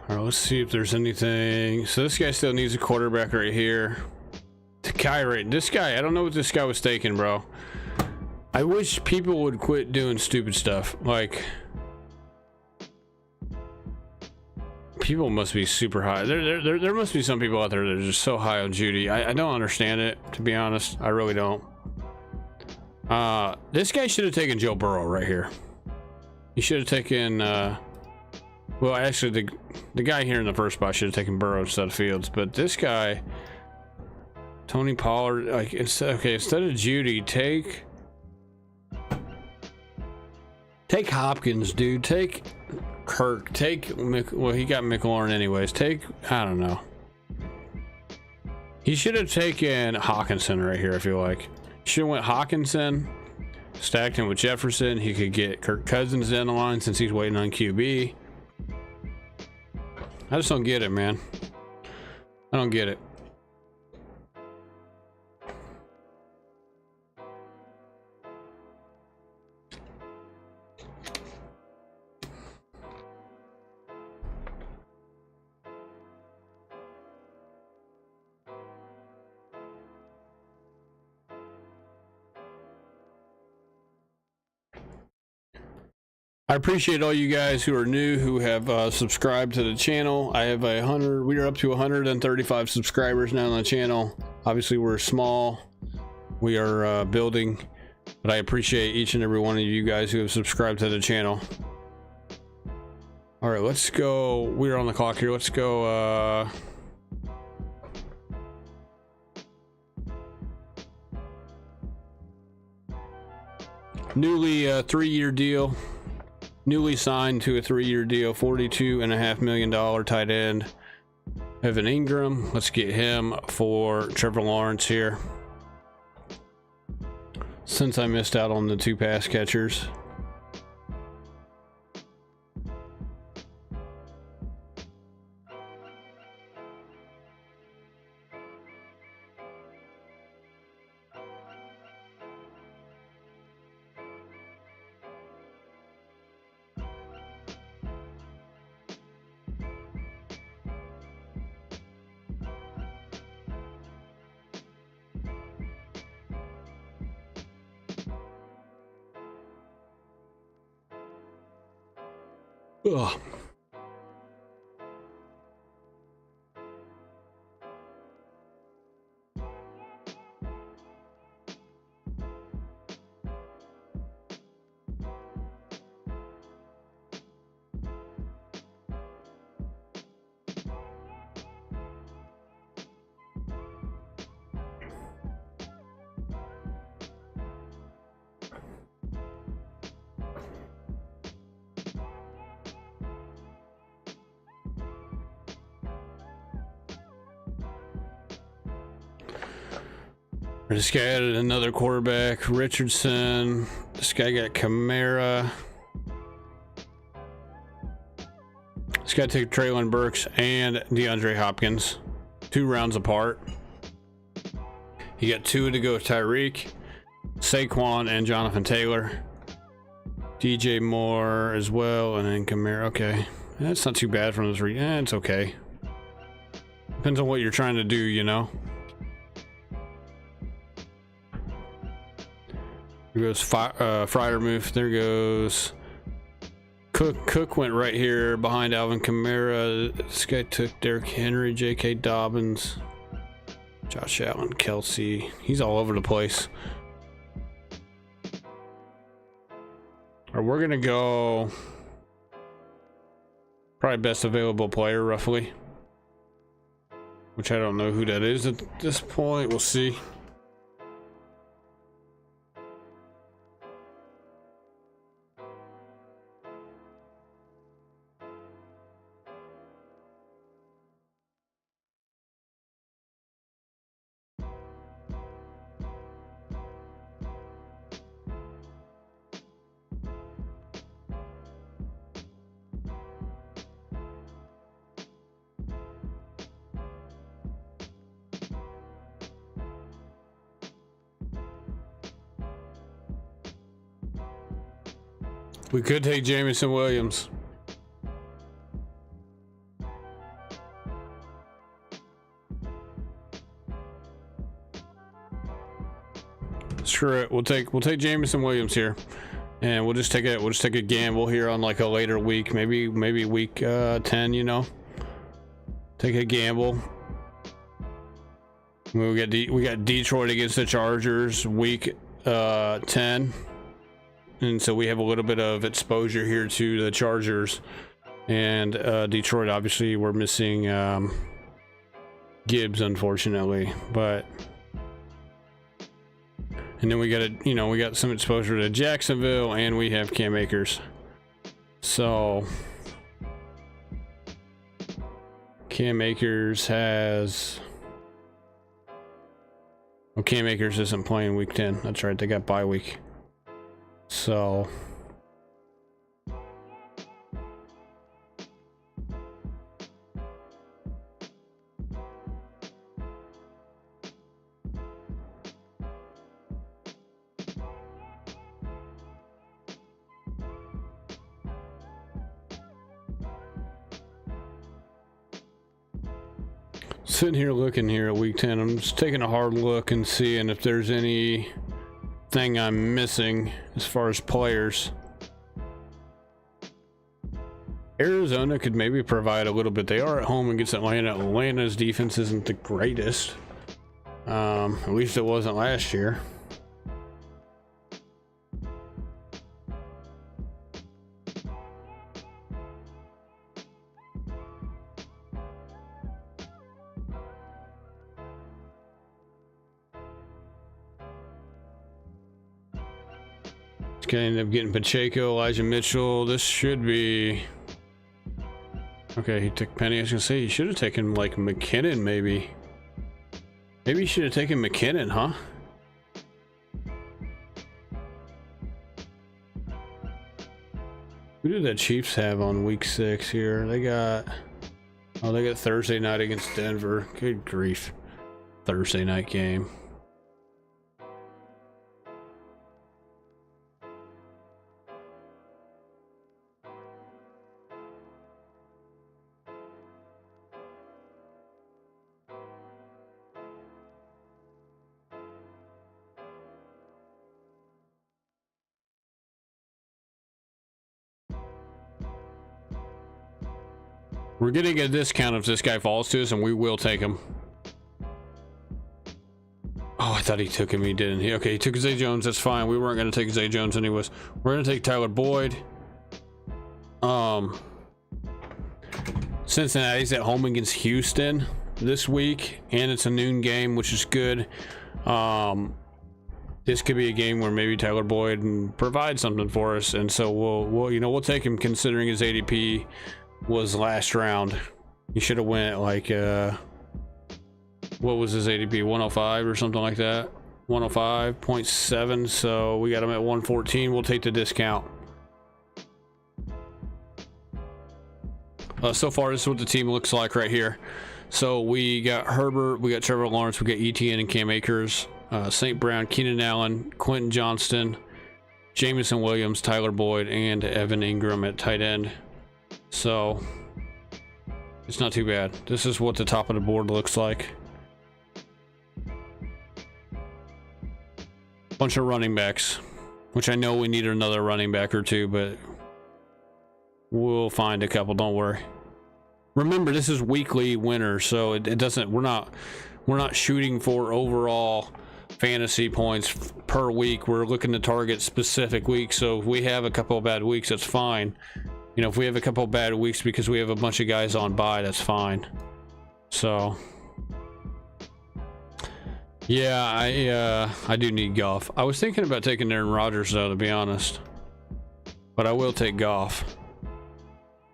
All right, let's see if there's anything. So this guy still needs a quarterback right here. This guy, I don't know what this guy was taking, bro. I wish people would quit doing stupid stuff. Like, People must be super high. There must be some people out there that are just so high on Judy. I don't understand it, to be honest. I really don't. This guy should have taken Joe Burrow right here. He should have taken, well, actually, the guy here in the first spot should have taken Burrow instead of Fields. But this guy, Tony Pollard, like, instead of Judy, take Hopkins, dude. Take Kirk. Well, he got McLaurin anyways. I don't know. He should have taken Hawkinson right here, I feel like. Should have went Hawkinson, stacked him with Jefferson. He could get Kirk Cousins down the line since he's waiting on QB. I just don't get it, man. I don't get it. I appreciate all you guys who are new, who have subscribed to the channel. We are up to 135 subscribers now on the channel. Obviously, we're small. We are building, but I appreciate each and every one of you guys who have subscribed to the channel. All right, let's go. We're on the clock here. Let's go. Newly 3-year deal. Newly signed to a 3-year deal, $42.5 million tight end, Evan Ingram. Let's get him for Trevor Lawrence here, since I missed out on the 2 pass catchers. Ugh. This guy added another quarterback, Richardson. This guy got Kamara. This guy took Traylon Burks and DeAndre Hopkins, 2 rounds apart. He got 2 to go with Tyreek, Saquon, and Jonathan Taylor. DJ Moore as well, and then Kamara. Okay, that's not too bad from this. It's okay. Depends on what you're trying to do, you know. There goes Freiermuth. There goes Cook. Cook went right here behind Alvin Kamara. This guy took Derrick Henry, J.K. Dobbins, Josh Allen, Kelsey. He's all over the place. All right, we're gonna go probably best available player, roughly. Which I don't know who that is at this point. We'll see. We could take Jameson Williams. Screw it. We'll take Jameson Williams here, and we'll just take a gamble here on like a later week, maybe week 10. You know, Take a gamble. We got Detroit against the Chargers week 10, and so we have a little bit of exposure here to the Chargers. And Detroit, obviously, we're missing Gibbs, unfortunately, but. And then we got some exposure to Jacksonville, and we have Cam Akers. So Cam Akers isn't playing week 10. That's right, they got bye week. So sitting here looking here at week 10, I'm just taking a hard look and seeing if there's anything I'm missing as far as players. Arizona could maybe provide a little bit. They are at home against Atlanta. Atlanta's defense isn't the greatest. At least it wasn't last year. Gonna end up getting Pacheco, Elijah Mitchell. This should be okay. He took Penny. I was gonna say he should have taken like McKinnon, maybe he should have taken McKinnon, huh? Who did the Chiefs have on week 6 here? They got Thursday night against Denver. Good grief, Thursday night game. We're getting a discount if this guy falls to us, and we will take him. Oh, I thought he took him. He didn't. Okay, he took Zay Jones. That's fine. We weren't going to take Zay Jones anyways. We're going to take Tyler Boyd. Cincinnati's at home against Houston this week, and it's a noon game, which is good. This could be a game where maybe Tyler Boyd can provide something for us, and so we'll take him considering his ADP was last round. He should have went like what was his ADP, 105 or something like that, 105.7. so we got him at 114. We'll take the discount. So far, this is what the team looks like right here. So we got Herbert, we got Trevor Lawrence, we got ETN and Cam Akers, St. Brown, Keenan Allen, Quentin Johnston, Jameson Williams, Tyler Boyd, and Evan Ingram at tight end. So it's not too bad. This is what the top of the board looks like. Bunch of running backs, which I know we need another running back or two, but we'll find a couple, don't worry. Remember, this is weekly winners, so it doesn't, we're not shooting for overall fantasy points per week. We're looking to target specific weeks. So if we have a couple of bad weeks, that's fine. You know, if we have a couple of bad weeks because we have a bunch of guys on bye, that's fine. So yeah, I do need Goff. I was thinking about taking Aaron Rodgers though, to be honest, but I will take Goff.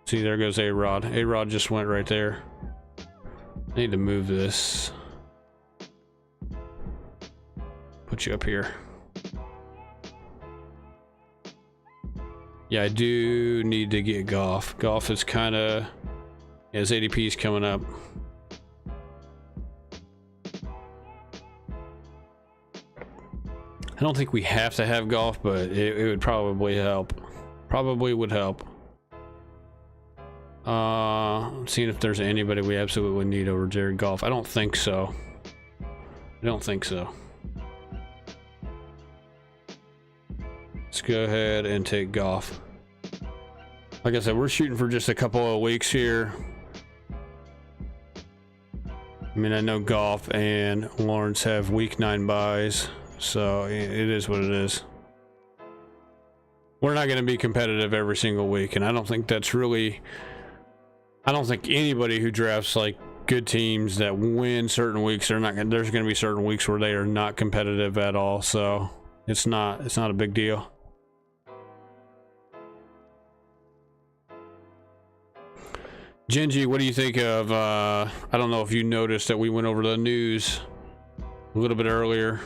See, there goes A-Rod. A-Rod just went right there. I need to move this. Put you up here. Yeah, I do need to get Goff. Goff is kind of, his ADP is coming up. I don't think we have to have Goff, but it would probably help. Probably would help. I'm seeing if there's anybody we absolutely need over Jared Goff. I don't think so. I don't think so. Let's go ahead and take Goff. Like I said, we're shooting for just a couple of weeks here. I mean, I know Goff and Lawrence have week 9 buys, so it is what it is. We're not going to be competitive every single week, and I don't think that's really... I don't think anybody who drafts like good teams that win certain weeks, there's going to be certain weeks where they are not competitive at all, so it's not a big deal. Genji, what do you think of, I don't know if you noticed that we went over the news a little bit earlier.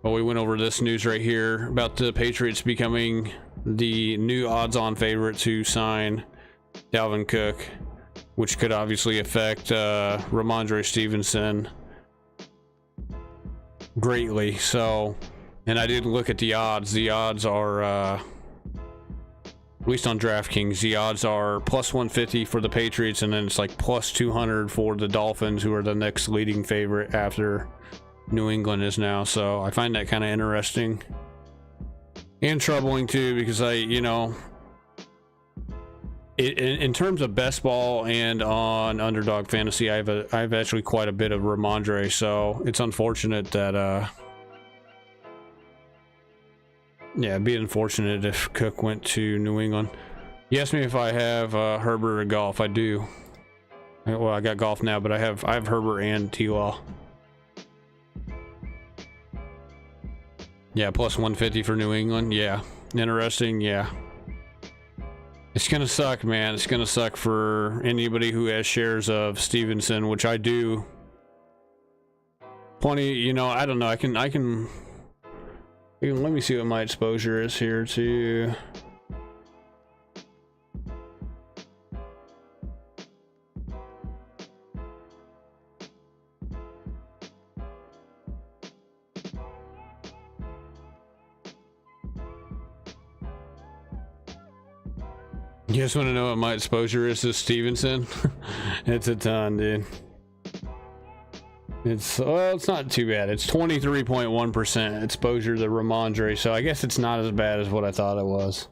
Well, we went over this news right here about the Patriots becoming the new odds-on favorite to sign Dalvin Cook, which could obviously affect Rhamondre Stevenson greatly. So, and I did look at the odds. The odds are, at least on DraftKings, the odds are plus 150 for the Patriots, and then it's like plus 200 for the Dolphins, who are the next leading favorite after New England is now. So I find that kind of interesting and troubling too, because in terms of best ball and on Underdog Fantasy, I have actually quite a bit of Rhamondre, so it's unfortunate that yeah, it'd be unfortunate if Cook went to New England. You asked me if I have Herbert or Goff. I do. Well, I got Goff now, but I have Herbert and T-Law. Yeah, plus 150 for New England. Yeah, interesting. Yeah. It's gonna suck, man. It's gonna suck for anybody who has shares of Stevenson, which I do. Plenty, I don't know. I can let me see what my exposure is here too. You guys want to know what my exposure is to Stevenson? It's a ton, dude. It's not too bad. It's 23.1% exposure to Rhamondre, so I guess it's not as bad as what I thought it was.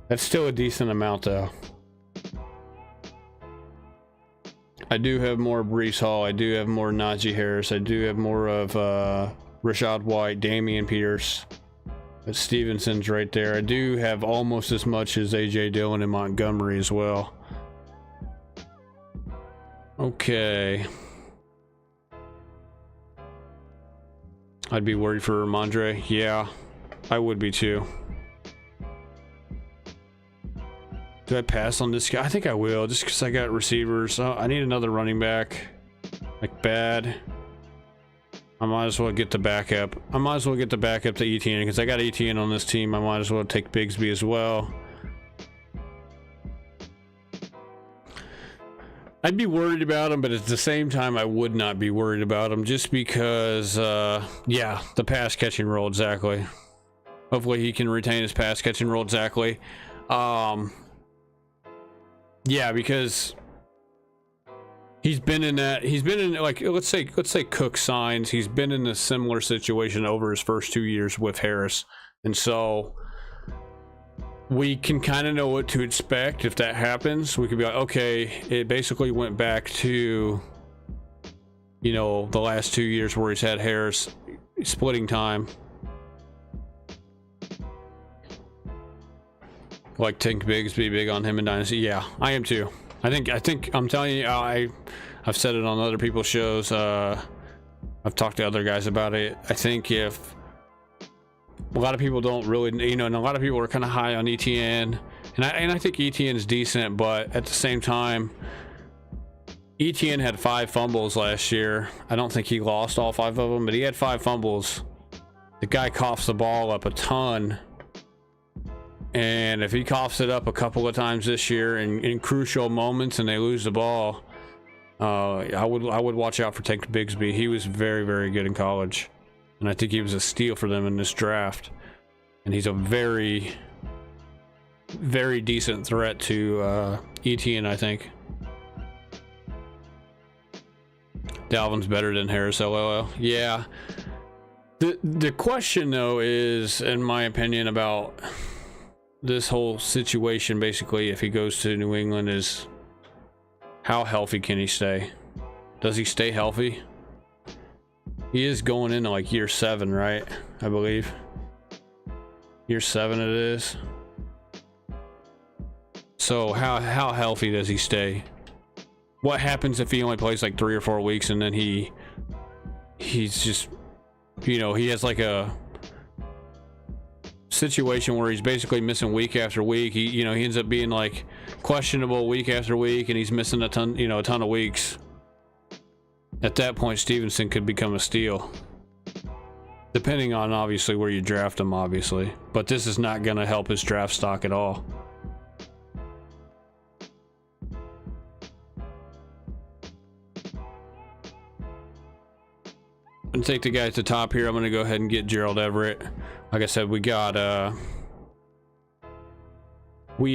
That's still a decent amount, though. I do have more Breece Hall. I do have more Najee Harris. I do have more of Rashad White, Damian Pierce. But Stevenson's right there. I do have almost as much as AJ Dillon and Montgomery as well. Okay. I'd be worried for Rhamondre. Yeah, I would be too. Do I pass on this guy? I think I will, just because I got receivers. I need another running back. Like bad. I might as well get the backup. I might as well get the backup to ETN, because I got ETN on this team. I might as well take Bigsby as well. I'd be worried about him, but at the same time, I would not be worried about him, just because, yeah, the pass catching role, exactly. Hopefully he can retain his pass catching role, exactly. Yeah, because he's been in like, let's say Cook signs, he's been in a similar situation over his first 2 years with Harris, and so we can kind of know what to expect if that happens. We could be like, okay, it basically went back to, the last 2 years where he's had Harris splitting time. Like Tank Bigsby, big on him in Dynasty. Yeah, I am too. I think I'm telling you, I've said it on other people's shows. I've talked to other guys about it. I think if a lot of people don't really, and a lot of people are kind of high on ETN, and I think ETN is decent, but at the same time, ETN had 5 fumbles last year. I don't think he lost all 5 of them, but he had 5 fumbles. The guy coughs the ball up a ton, and if he coughs it up a couple of times this year in crucial moments and they lose the ball, I would watch out for Tank Bigsby. He was very, very good in college, and I think he was a steal for them in this draft, and he's a very, very decent threat to ETN, I think. Dalvin's better than Harris, LOL. Yeah. The question, though, is, in my opinion, about this whole situation, basically, if he goes to New England, is how healthy can he stay? Does he stay healthy? He is going into like year 7, right? I believe. Year 7 it is. So how healthy does he stay? What happens if he only plays like 3 or 4 weeks and then he's just, you know, he has like a situation where he's basically missing week after week. He ends up being like questionable week after week, and he's missing a ton of weeks. At that point, Stevenson could become a steal, depending on obviously where you draft him, obviously. But this is not going to help his draft stock at all. I'm going to take the guy at the top here. I'm going to go ahead and get Gerald Everett. Like I said, we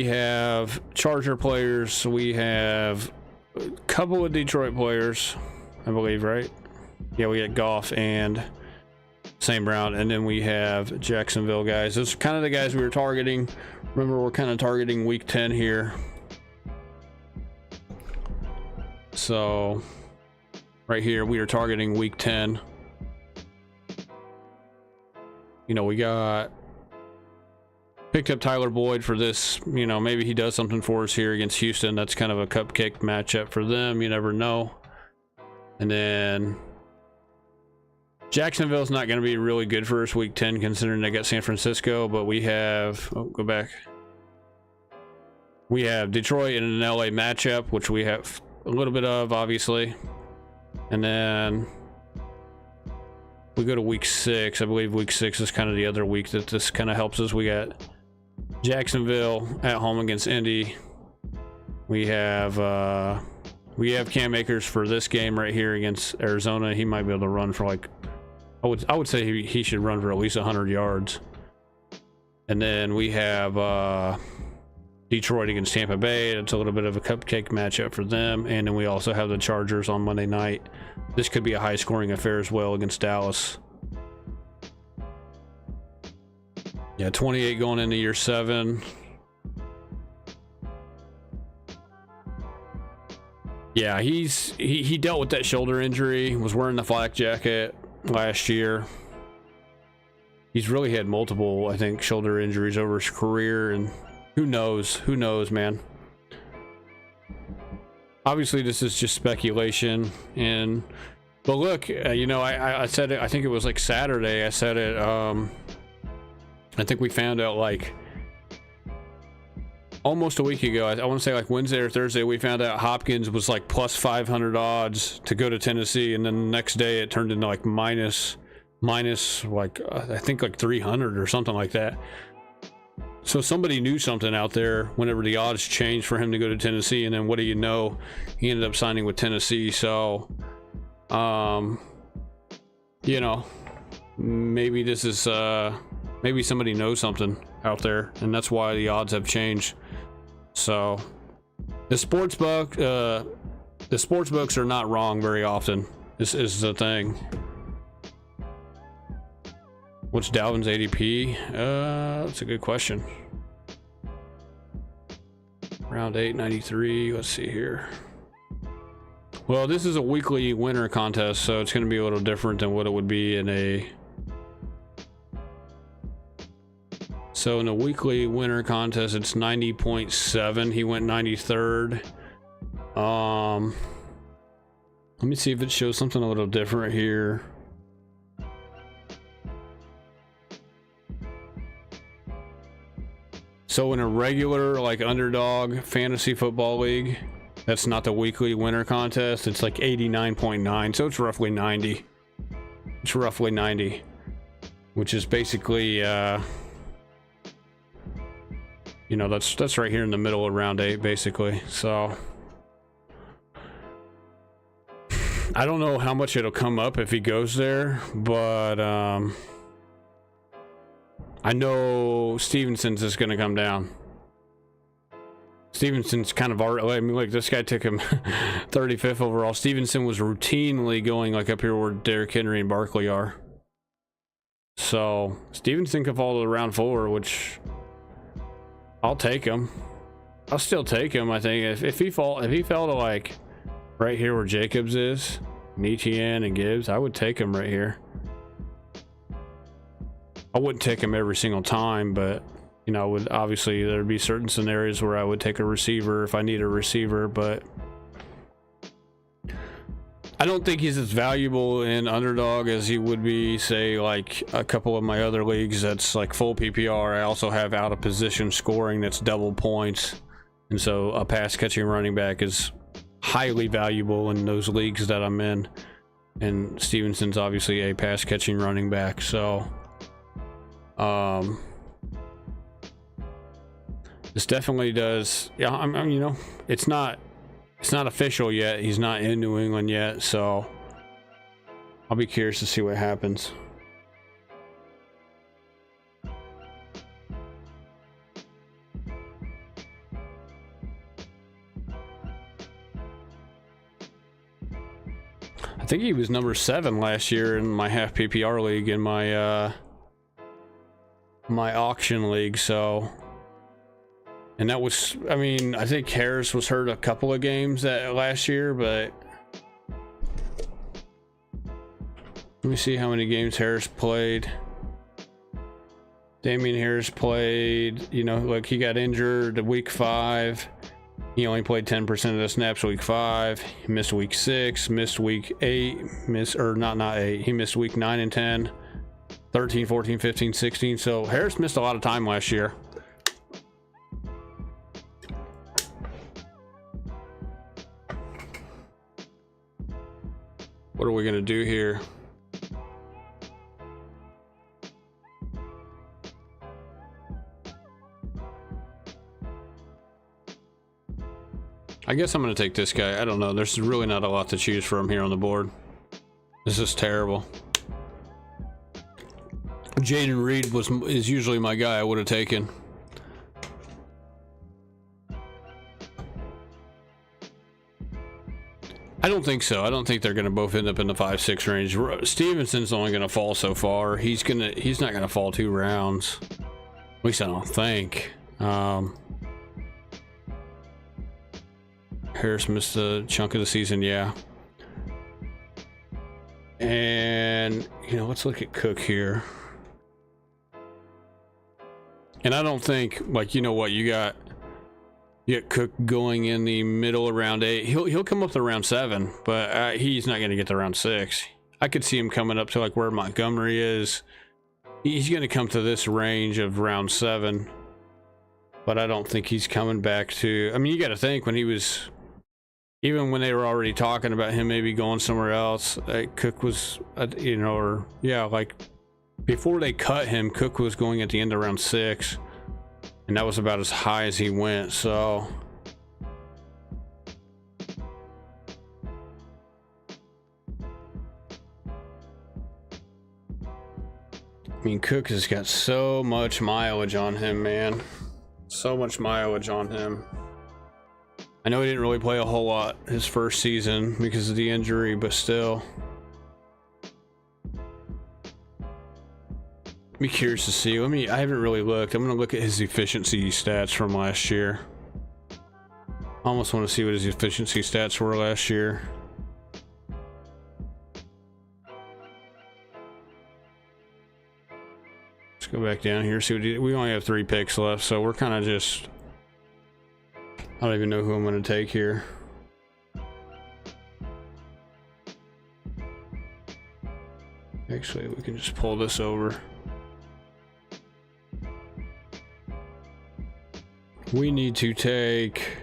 have Charger players. We have a couple of Detroit players, I believe, right? Yeah, we got Goff and St. Brown, and then we have Jacksonville guys. Those are kind of the guys we were targeting. Remember, we're kind of targeting week 10 here. So right here, we are targeting week 10. You know, we picked up Tyler Boyd for this. You know, maybe he does something for us here against Houston. That's kind of a cupcake matchup for them. You never know. And then Jacksonville's not going to be really good for us week 10, considering they got San Francisco. But we have, go back. We have Detroit in an LA matchup, which we have a little bit of, obviously. And then we go to week 6. I believe week 6 is kind of the other week that this kind of helps us. We got Jacksonville at home against Indy. We have Cam Akers for this game right here against Arizona. He might be able to run for like, I would say he should run for at least 100 yards. And then we have Detroit against Tampa Bay. It's a little bit of a cupcake matchup for them. And then we also have the Chargers on Monday night. This could be a high scoring affair as well against Dallas. Yeah, 28 going into year 7. Yeah, he dealt with that shoulder injury, was wearing the flak jacket last year. He's really had multiple, I think, shoulder injuries over his career, and who knows, man. Obviously, this is just speculation, but look, you know, I said it, I think it was like Saturday, I said it, I think we found out like almost a week ago, I want to say like Wednesday or Thursday, we found out Hopkins was like plus 500 odds to go to Tennessee, and then the next day it turned into like minus like I think like 300 or something like that. So somebody knew something out there whenever the odds changed for him to go to Tennessee, and then what do you know, he ended up signing with Tennessee. So you know, maybe this is maybe somebody knows something out there, and that's why the odds have changed. So the sports books are not wrong very often. This is the thing. What's Dalvin's ADP? That's a good question. Round 8, 93. Let's see here. Well, this is a weekly winner contest, so it's going to be a little different than what it would be in a... So in a weekly winner contest, it's 90.7. He went 93rd. Let me see if it shows something a little different here. So in a regular like Underdog fantasy football league, that's not the weekly winner contest, it's like 89.9, so it's roughly 90. It's roughly 90, which is basically you know, that's right here in the middle of round 8 basically. So I don't know how much it'll come up if he goes there, but I know Stevenson's is going to come down. Stevenson's kind of already, I mean, like this guy took him 35th overall. Stevenson was routinely going like up here where Derrick Henry and Barkley are. So Stevenson could fall to round 4, which I'll take him. I'll still take him. I think if he fell to like right here where Jacobs is, and ETN and Gibbs, I would take him right here. I wouldn't take him every single time, but you know, would obviously there'd be certain scenarios where I would take a receiver if I need a receiver, but I don't think he's as valuable in Underdog as he would be, say, like a couple of my other leagues that's like full PPR. I also have out of position scoring that's double points, and so a pass catching running back is highly valuable in those leagues that I'm in, and Stevenson's obviously a pass catching running back, so this definitely does. Yeah, I'm you know, it's not official yet. He's not in New England yet, so I'll be curious to see what happens. I think he was number 7 last year in my half PPR league, in my my auction league, so. And that was, I mean, I think Harris was hurt a couple of games that last year, but let me see how many games Harris played. Damian Harris played, you know, like he got injured week 5. He only played 10% of the snaps week 5. He missed week 6, missed week 8, not 8. He missed week 9 and 10, 13, 14, 15, 16. So Harris missed a lot of time last year. What are we going to do here? I guess I'm going to take this guy. I don't know. There's really not a lot to choose from here on the board. This is terrible. Jaden Reed is usually my guy I would have taken. I don't think so. I don't think they're going to both end up in the 5-6 range. Stevenson's only going to fall so far. He's not going to fall 2 rounds. At least I don't think. Harris missed a chunk of the season, yeah. And you know, let's look at Cook here. And I don't think, like, you know what, you got Cook going in the middle of round 8. He'll come up to round 7, but he's not going to get to round 6. I could see him coming up to like where Montgomery is. He's going to come to this range of round 7, but I don't think he's coming back to. I mean, you got to think when he was, even when they were already talking about him maybe going somewhere else, Cook was, you know, or yeah, like before they cut him, Cook was going at the end of round 6. And that was about as high as he went, so. I mean, Cook has got so much mileage on him, man. So much mileage on him. I know he didn't really play a whole lot his first season because of the injury, but still. Be curious to see. I haven't really looked. I'm gonna look at his efficiency stats from last year. I almost want to see what his efficiency stats were last year. Let's go back down here. See what we only have 3 picks left, so we're kind of just. I don't even know who I'm gonna take here. Actually, we can just pull this over. We need to take.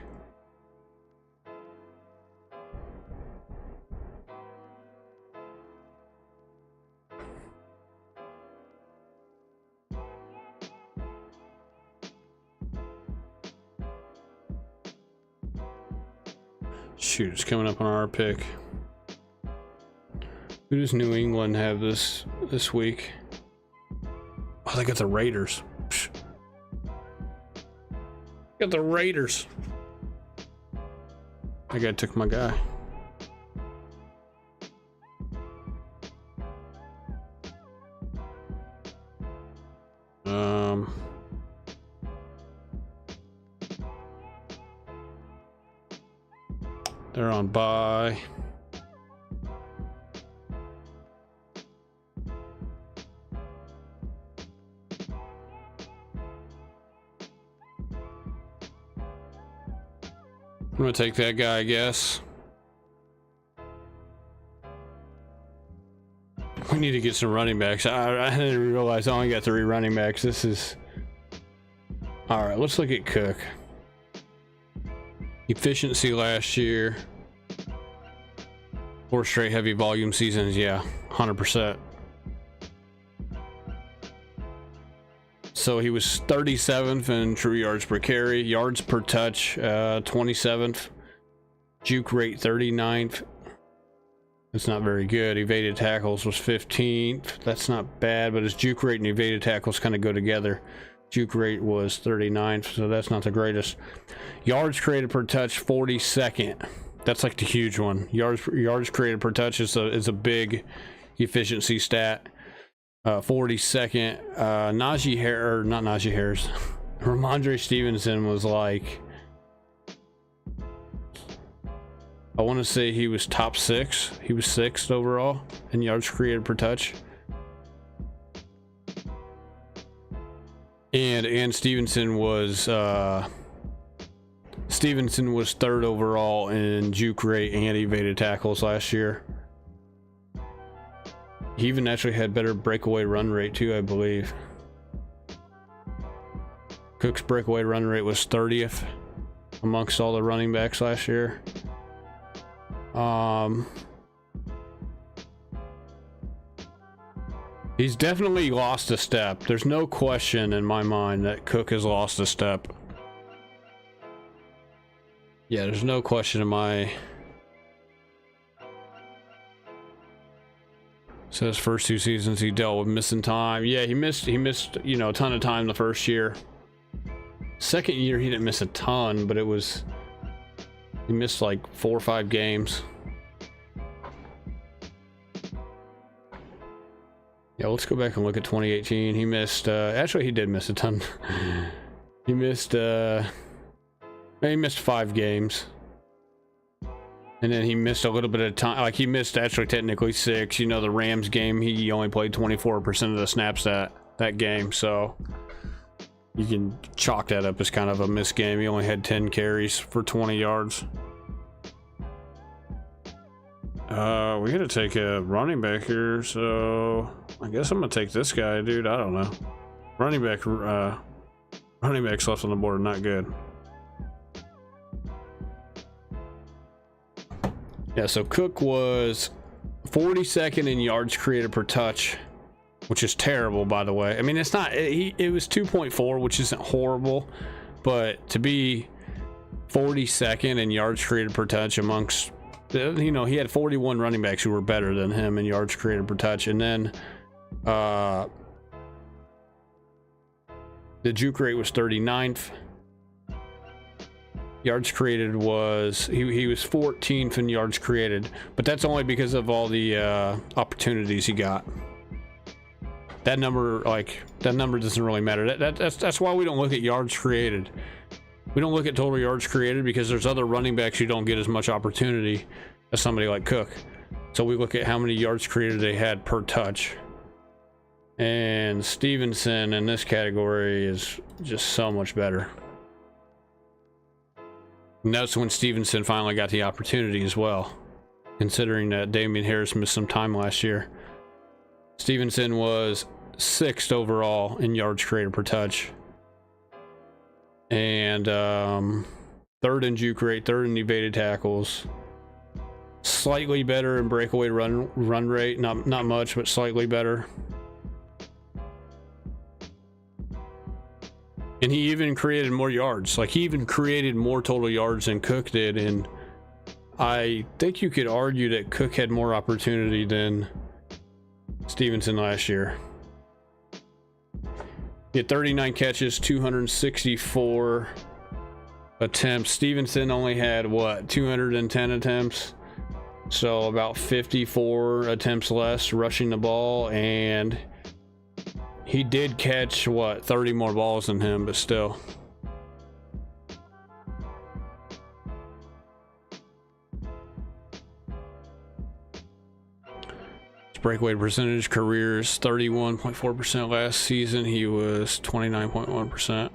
Shoot, it's coming up on our pick. Who does New England have this week? Oh, they got the Raiders. Psh. Got the Raiders. That guy took my guy. They're on bye. I'm gonna take that guy, I guess. We need to get some running backs. I didn't realize I only got 3 running backs. This is... All right, let's look at Cook. Efficiency last year. 4 straight heavy volume seasons. Yeah, 100%. So he was 37th in true yards per carry, yards per touch, 27th. Juke rate 39th. That's not very good. Evaded tackles was 15th. That's not bad, but his juke rate and evaded tackles kind of go together. Juke rate was 39th, so that's not the greatest. Yards created per touch, 42nd. That's like the huge one. Yards created per touch is a big efficiency stat. 42nd. Rhamondre Stevenson was like, I want to say he was top 6. He was 6th overall in yards created per touch. And Stevenson was 3rd overall in juke rate and evaded tackles last year. He even actually had better breakaway run rate too, I believe. Cook's breakaway run rate was 30th amongst all the running backs last year. He's definitely lost a step. There's no question in my mind that Cook has lost a step. Yeah, there's no question in my... So his first 2 seasons he dealt with missing time. Yeah, he missed, you know, a ton of time the first year. Second year he didn't miss a ton, but he missed like 4 or 5 games. Yeah, let's go back and look at 2018. He missed, actually he did miss a ton. He missed 5 games. And then he missed a little bit of time. Like he missed actually technically 6. You know, the Rams game, he only played 24% of the snaps that game. So you can chalk that up as kind of a missed game. He only had 10 carries for 20 yards. We gotta take a running back here, so I guess I'm gonna take this guy, dude. I don't know. Running backs left on the board, not good. Yeah, so Cook was 42nd in yards created per touch, which is terrible, by the way. I mean, it's not. It was 2.4, which isn't horrible, but to be 42nd in yards created per touch amongst, you know, he had 41 running backs who were better than him in yards created per touch, and then the juke rate was 39th. Yards created was he was 14th in yards created, but that's only because of all the opportunities he got. That number doesn't really matter. That's why we don't look at yards created. We don't look at total yards created because there's other running backs who don't get as much opportunity as somebody like Cook. So we look at how many yards created they had per touch. And Stevenson in this category is just so much better. And that's when Stevenson finally got the opportunity as well, considering that Damian Harris missed some time last year. Stevenson was 6th overall in yards created per touch. And 3rd in juke rate, 3rd in evaded tackles. Slightly better in breakaway run rate, not much, but slightly better. And he even created more yards. Like, he even created more total yards than Cook did. And I think you could argue that Cook had more opportunity than Stevenson last year. He had 39 catches, 264 attempts. Stevenson only had, what, 210 attempts? So about 54 attempts less rushing the ball. And he did catch, what, 30 more balls than him, but still. breakaway percentage career is 31.4%. Last season he was 29.1%.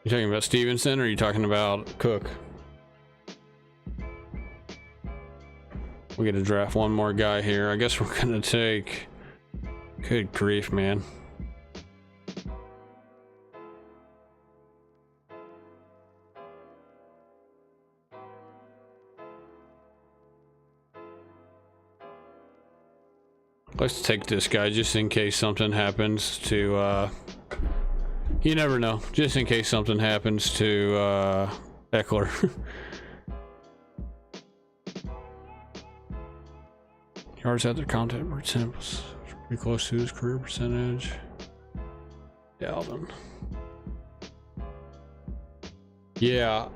You talking about Stevenson or are you talking about Cook? We got to draft one more guy here. I guess we're gonna take, good grief, man. Let's take this guy just in case something happens to, you never know, just in case something happens to Eckler. Yards after contact percent was pretty close to his career percentage. Dalvin. Yeah.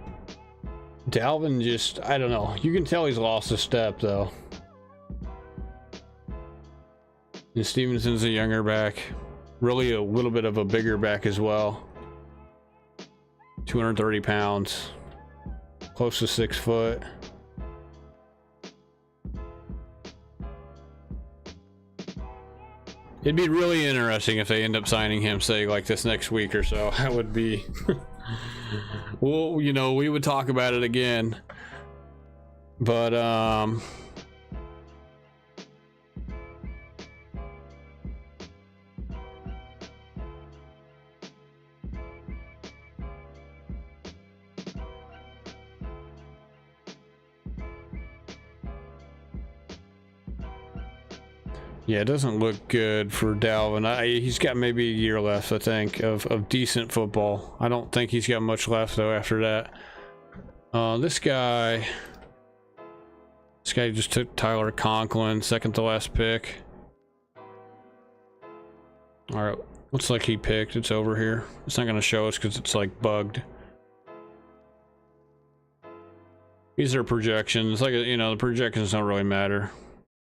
Dalvin just, I don't know. You can tell he's lost a step though. And Stevenson's a younger back. Really a little bit of a bigger back as well. 230 pounds. Close to 6 foot. It'd be really interesting if they end up signing him, say, like this next week or so. That would be... well, you know, we would talk about it again. But, yeah, it doesn't look good for Dalvin. He's got maybe a year left, I think, of decent football. I don't think he's got much left, though, after that. This guy just took Tyler Conklin, second to last pick. All right, looks like he picked. It's over here. It's not going to show us because it's, like, bugged. These are projections. Like, you know, the projections don't really matter.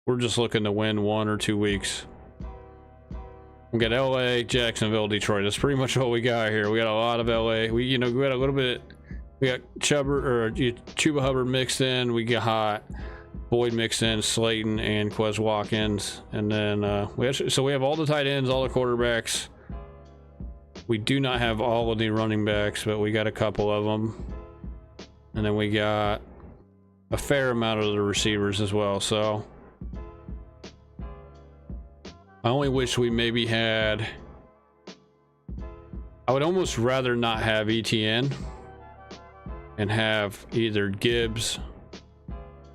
We're just looking to win 1 or 2 weeks. We got LA, Jacksonville, Detroit. That's pretty much what we got here. We got a lot of LA. We got a little bit. We got Chuba Hubbard mixed in. We got Boyd mixed in, Slayton and Quez Watkins, and then we have all the tight ends, all the quarterbacks. We do not have all of the running backs, but we got a couple of them, and then we got a fair amount of the receivers as well. So. I only wish we maybe had... I would almost rather not have ETN and have either Gibbs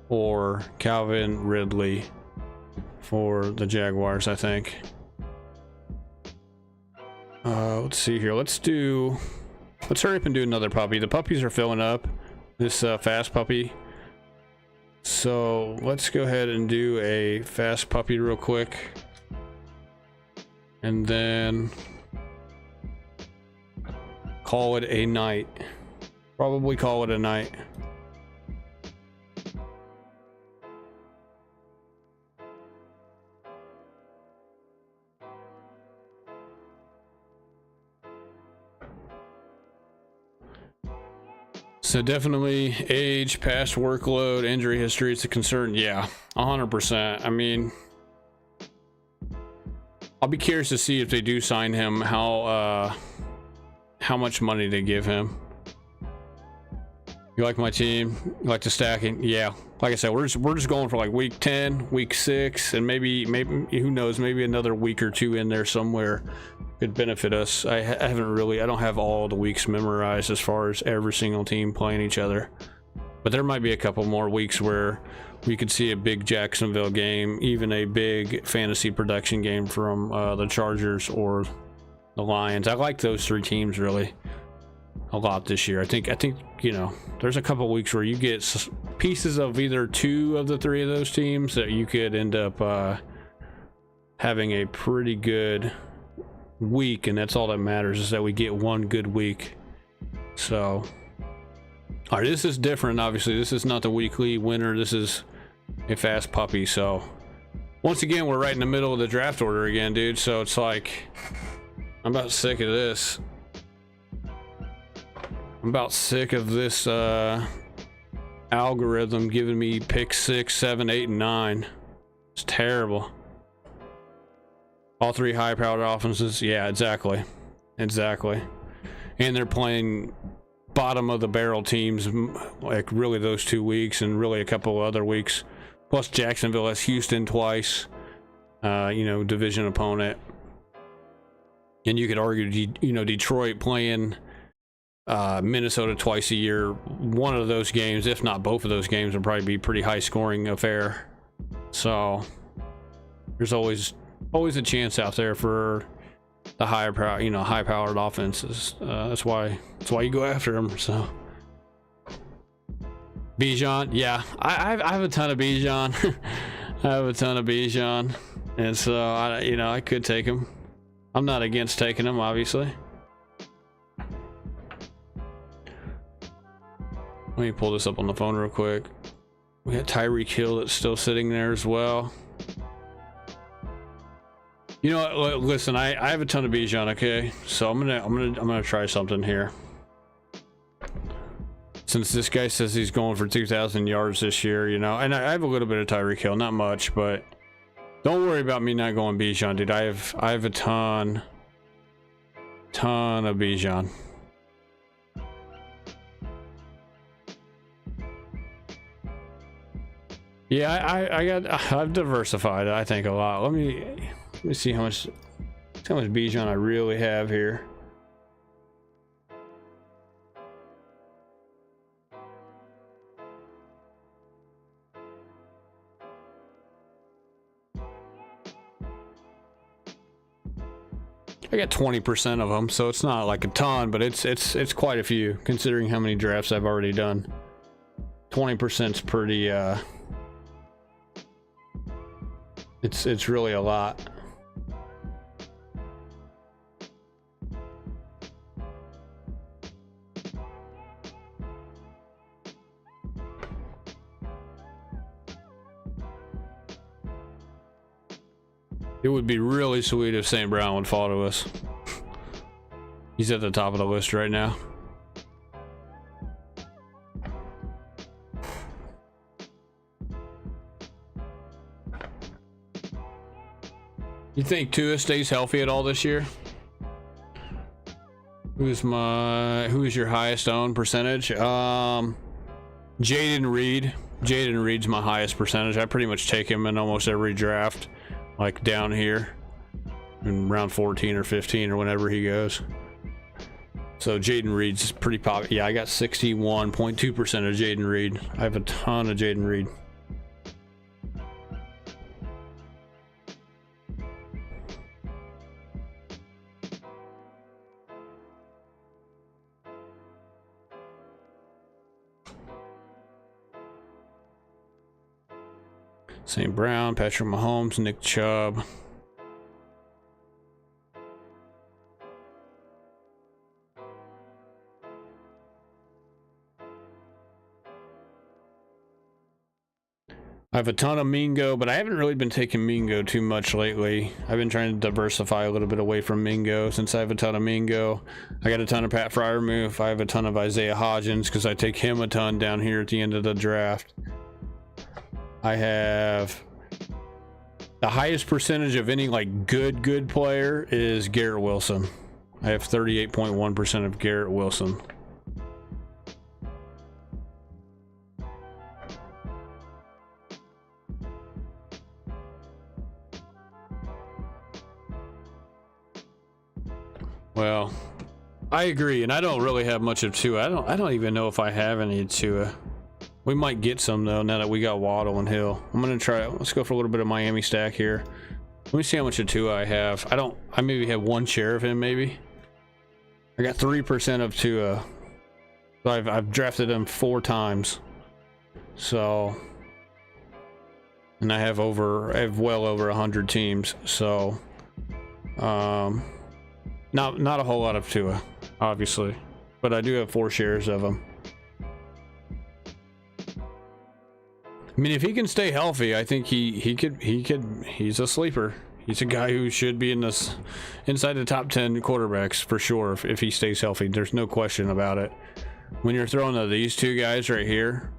or Calvin Ridley for the Jaguars, I think. Let's see here. Let's hurry up and do another puppy. The puppies are filling up. This fast puppy. So let's go ahead and do a fast puppy real quick. And then call it a night. Probably call it a night. So definitely age, past workload, injury history, it's a concern. Yeah, 100%. I mean, I'll be curious to see if they do sign him, how much money they give him. You like my team? You like the stacking? Yeah. Like I said, we're just going for like week 10, week 6, and maybe who knows, maybe another week or 2 in there somewhere could benefit us. I don't have all the weeks memorized as far as every single team playing each other. But there might be a couple more weeks where we could see a big Jacksonville game, even a big fantasy production game from the Chargers or the Lions. I like those 3 teams really a lot this year. I think you know, there's a couple weeks where you get pieces of either 2 of the 3 of those teams that you could end up having a pretty good week, and that's all that matters, is that we get one good week. So all right, this is different. Obviously, this is not the weekly winner. This is a fast puppy. So once again, we're right in the middle of the draft order again, dude. So it's like, I'm about sick of this. I'm about sick of this algorithm giving me pick 6, 7, 8, and 9. It's terrible. All three high-powered offenses. Yeah, exactly. Exactly. And they're playing bottom of the barrel teams, like really those 2 weeks and really a couple other weeks. Plus Jacksonville has Houston twice, you know, division opponent. And you could argue, you know, Detroit playing Minnesota twice a year. One of those games, if not both of those games, will probably be a pretty high scoring affair. So there's always a chance out there for the higher power, you know, high powered offenses. That's why you go after them. So Bijan, yeah, I have a ton of Bijan. I have a ton of Bijan, and so I could take him. I'm not against taking him, obviously. Let me pull this up on the phone real quick. We got Tyreek Hill that's still sitting there as well. You know what? Listen, I have a ton of Bijan, okay? So I'm gonna try something here. Since this guy says he's going for 2,000 yards this year, you know, and I have a little bit of Tyreek Hill, not much, but don't worry about me not going Bijan, dude. I have a ton of Bijan. Yeah, I've diversified, I think, a lot. Let me see how much Bijan I really have here. I got 20% of them, so it's not like a ton, but it's quite a few considering how many drafts I've already done. 20%'s pretty it's really a lot. It would be really sweet if St. Brown would follow us. He's at the top of the list right now. You think Tua stays healthy at all this year? Who is your highest owned percentage? Jaden Reed. Jaden Reed's my highest percentage. I pretty much take him in almost every draft. Like down here in round 14 or 15 or whenever he goes. So Jaden Reed's pretty popular. Yeah, I got 61.2% of Jaden Reed. I have a ton of Jaden Reed. St. Brown, Patrick Mahomes, Nick Chubb. I have a ton of Mingo, but I haven't really been taking Mingo too much lately. I've been trying to diversify a little bit away from Mingo since I have a ton of Mingo. I got a ton of Pat Freiermuth. I have a ton of Isaiah Hodgins because I take him a ton down here at the end of the draft. I have the highest percentage of any like good player is Garrett Wilson. I have 38.1% of Garrett Wilson. Well, I agree, and I don't really have much of Tua. I don't even know if I have any Tua. We might get some though now that we got Waddle and Hill. I'm gonna try. Let's go for a little bit of Miami stack here. Let me see how much of Tua I have. I maybe have one share of him. Maybe I got 3% of Tua. So I've drafted him 4 times. So, and I have well over 100 teams. So, not a whole lot of Tua, obviously, but I do have 4 shares of him. I mean, if he can stay healthy, I think he's a sleeper. He's a guy who should be inside the top 10 quarterbacks for sure if he stays healthy. There's no question about it. When you're throwing to these 2 guys right here,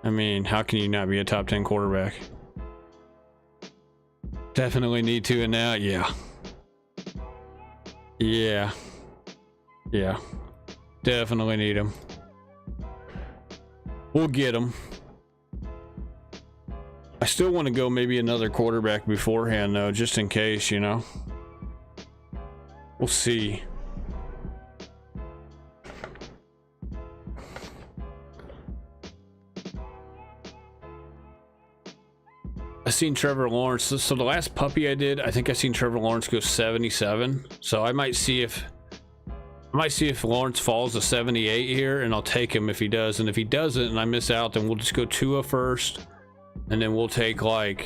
I mean, how can you not be a top 10 quarterback? Definitely need to and now, yeah. Yeah. Yeah. Definitely need him. We'll get him. I still want to go maybe another quarterback beforehand though, just in case, you know. We'll see. I seen Trevor Lawrence. So the last puppy I did, I think I seen Trevor Lawrence go 77. So I might see if Lawrence falls to 78 here, and I'll take him if he does. And if he doesn't and I miss out, then we'll just go Tua first, and then we'll take like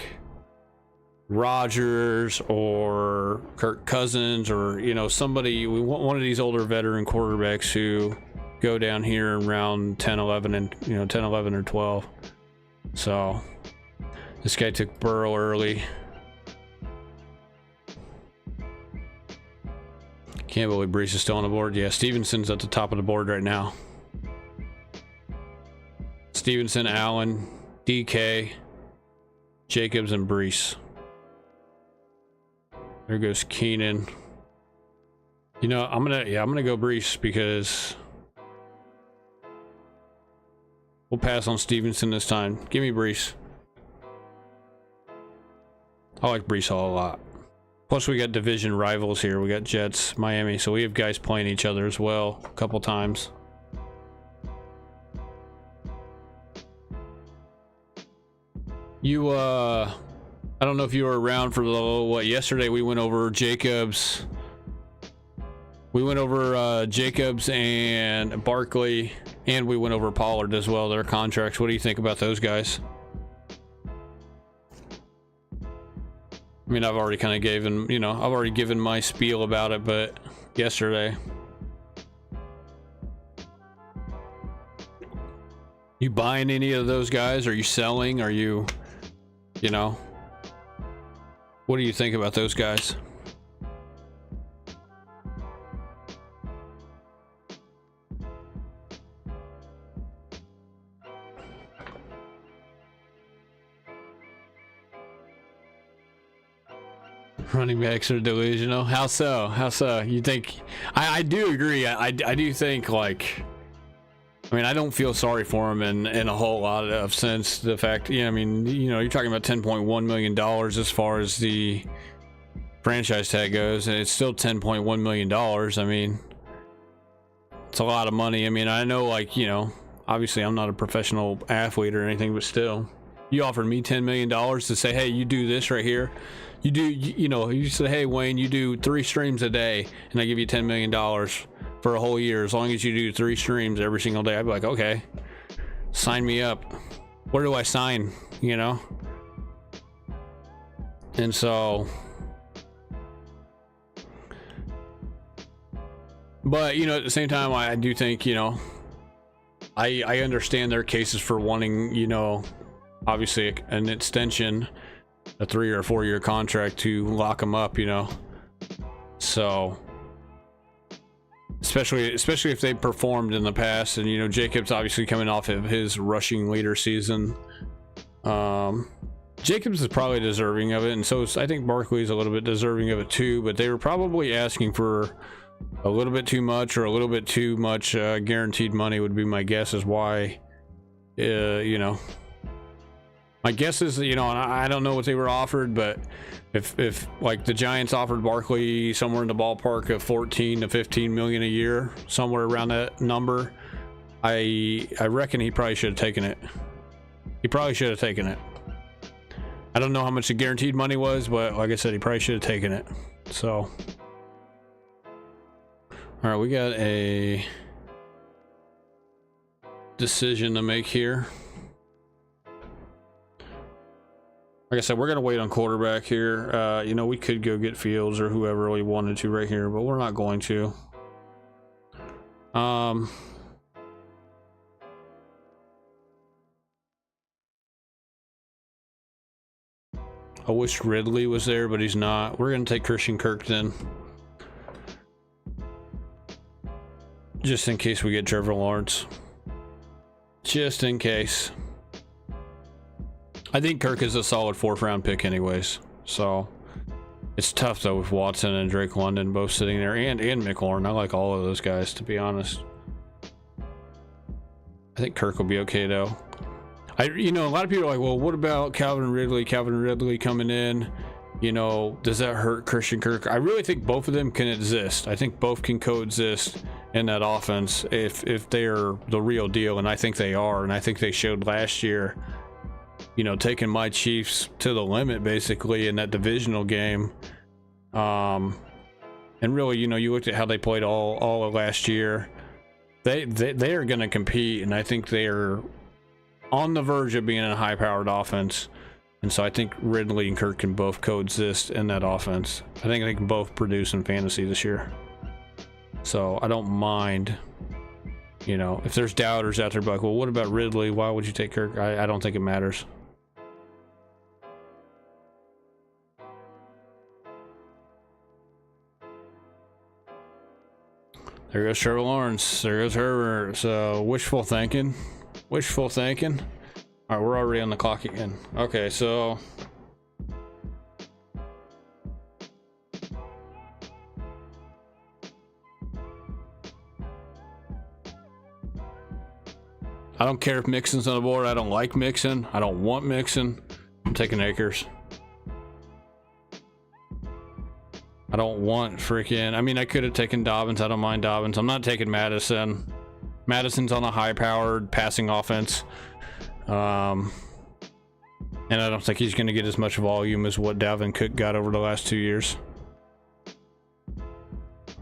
Rodgers or Kirk Cousins, or you know, somebody. We want one of these older veteran quarterbacks who go down here in round 10, 11, and 10, 11, or 12. So this guy took Burrow early. Can't believe Brees is still on the board. Yeah, Stevenson's at the top of the board right now. Stevenson, Allen, DK, Jacobs, and Brees. There goes Keenan. You know, I'm gonna go Brees because we'll pass on Stevenson this time. Give me Brees. I like Brees Hall a lot. Plus, we got division rivals here. We got Jets, Miami, so we have guys playing each other as well a couple times. I don't know if you were around for yesterday we went over Jacobs. We went over Jacobs and Barkley, and we went over Pollard as well, their contracts. What do you think about those guys? I mean, I've already kind of I've already given my spiel about it, but yesterday. You buying any of those guys? Are you selling? Are you, what do you think about those guys? Running backs are delusional. How so? How so? You think? I do agree. I do think, like, I mean, I don't feel sorry for him in a whole lot of sense. The fact, I mean, you're talking about $10.1 million as far as the franchise tag goes, and it's still $10.1 million. I mean, it's a lot of money. I mean, I know, like, obviously I'm not a professional athlete or anything, but still, you offered me $10 million to say, hey, you do this right here. You do, you say, hey, Wayne, you do 3 streams a day, and I give you $10 million for a whole year. As long as you do 3 streams every single day, I'd be like, okay, sign me up. Where do I sign? And so, but, at the same time, I do think, I understand their cases for wanting, obviously an extension, a 3 or 4 year contract to lock them up, so especially if they performed in the past. And Jacobs obviously coming off of his rushing leader season. Jacobs is probably deserving of it, and so I think Barkley's a little bit deserving of it too, but they were probably asking for a little bit too much, or a little bit too much guaranteed money would be my guess as why. My guess is, and I don't know what they were offered, but if like the Giants offered Barkley somewhere in the ballpark of 14 to 15 million a year, somewhere around that number, I reckon he probably should have taken it. He probably should have taken it. I don't know how much the guaranteed money was, but like I said, he probably should have taken it. So, all right, we got a decision to make here. Like I said, we're going to wait on quarterback here. We could go get Fields or whoever we wanted to right here, but we're not going to. I wish Ridley was there, but he's not. We're going to take Christian Kirk then. Just in case we get Trevor Lawrence. Just in case. I think Kirk is a solid 4th round pick anyways. So it's tough though with Watson and Drake London both sitting there, and McLaurin. I like all of those guys, to be honest. I think Kirk will be okay though. You know, a lot of people are like, well, what about Calvin Ridley? Calvin Ridley coming in, you know, does that hurt Christian Kirk? I really think both of them can exist. I think both can coexist in that offense if they're the real deal, and I think they are, and I think they showed last year, you know, taking my Chiefs to the limit basically in that divisional game. And really, you know, you looked at how they played all of last year. They are going to compete, and I think they are on the verge of being a high-powered offense. And so I think Ridley and Kirk can both coexist in that offense. I think they can both produce in fantasy this year. So I don't mind, you know, if there's doubters out there like, well, what about Ridley? Why would you take Kirk? I don't think it matters. There goes Trevor Lawrence. There goes Herbert. So wishful thinking. Wishful thinking. All right, we're already on the clock again. Okay, so I don't care if Mixon's on the board. I don't like Mixon. I don't want Mixon. I'm taking Akers. I don't want freaking... I mean, I could have taken Dobbins. I don't mind Dobbins. I'm not taking Madison. Madison's on a high-powered passing offense. And I don't think he's going to get as much volume as what Dalvin Cook got over the last 2 years.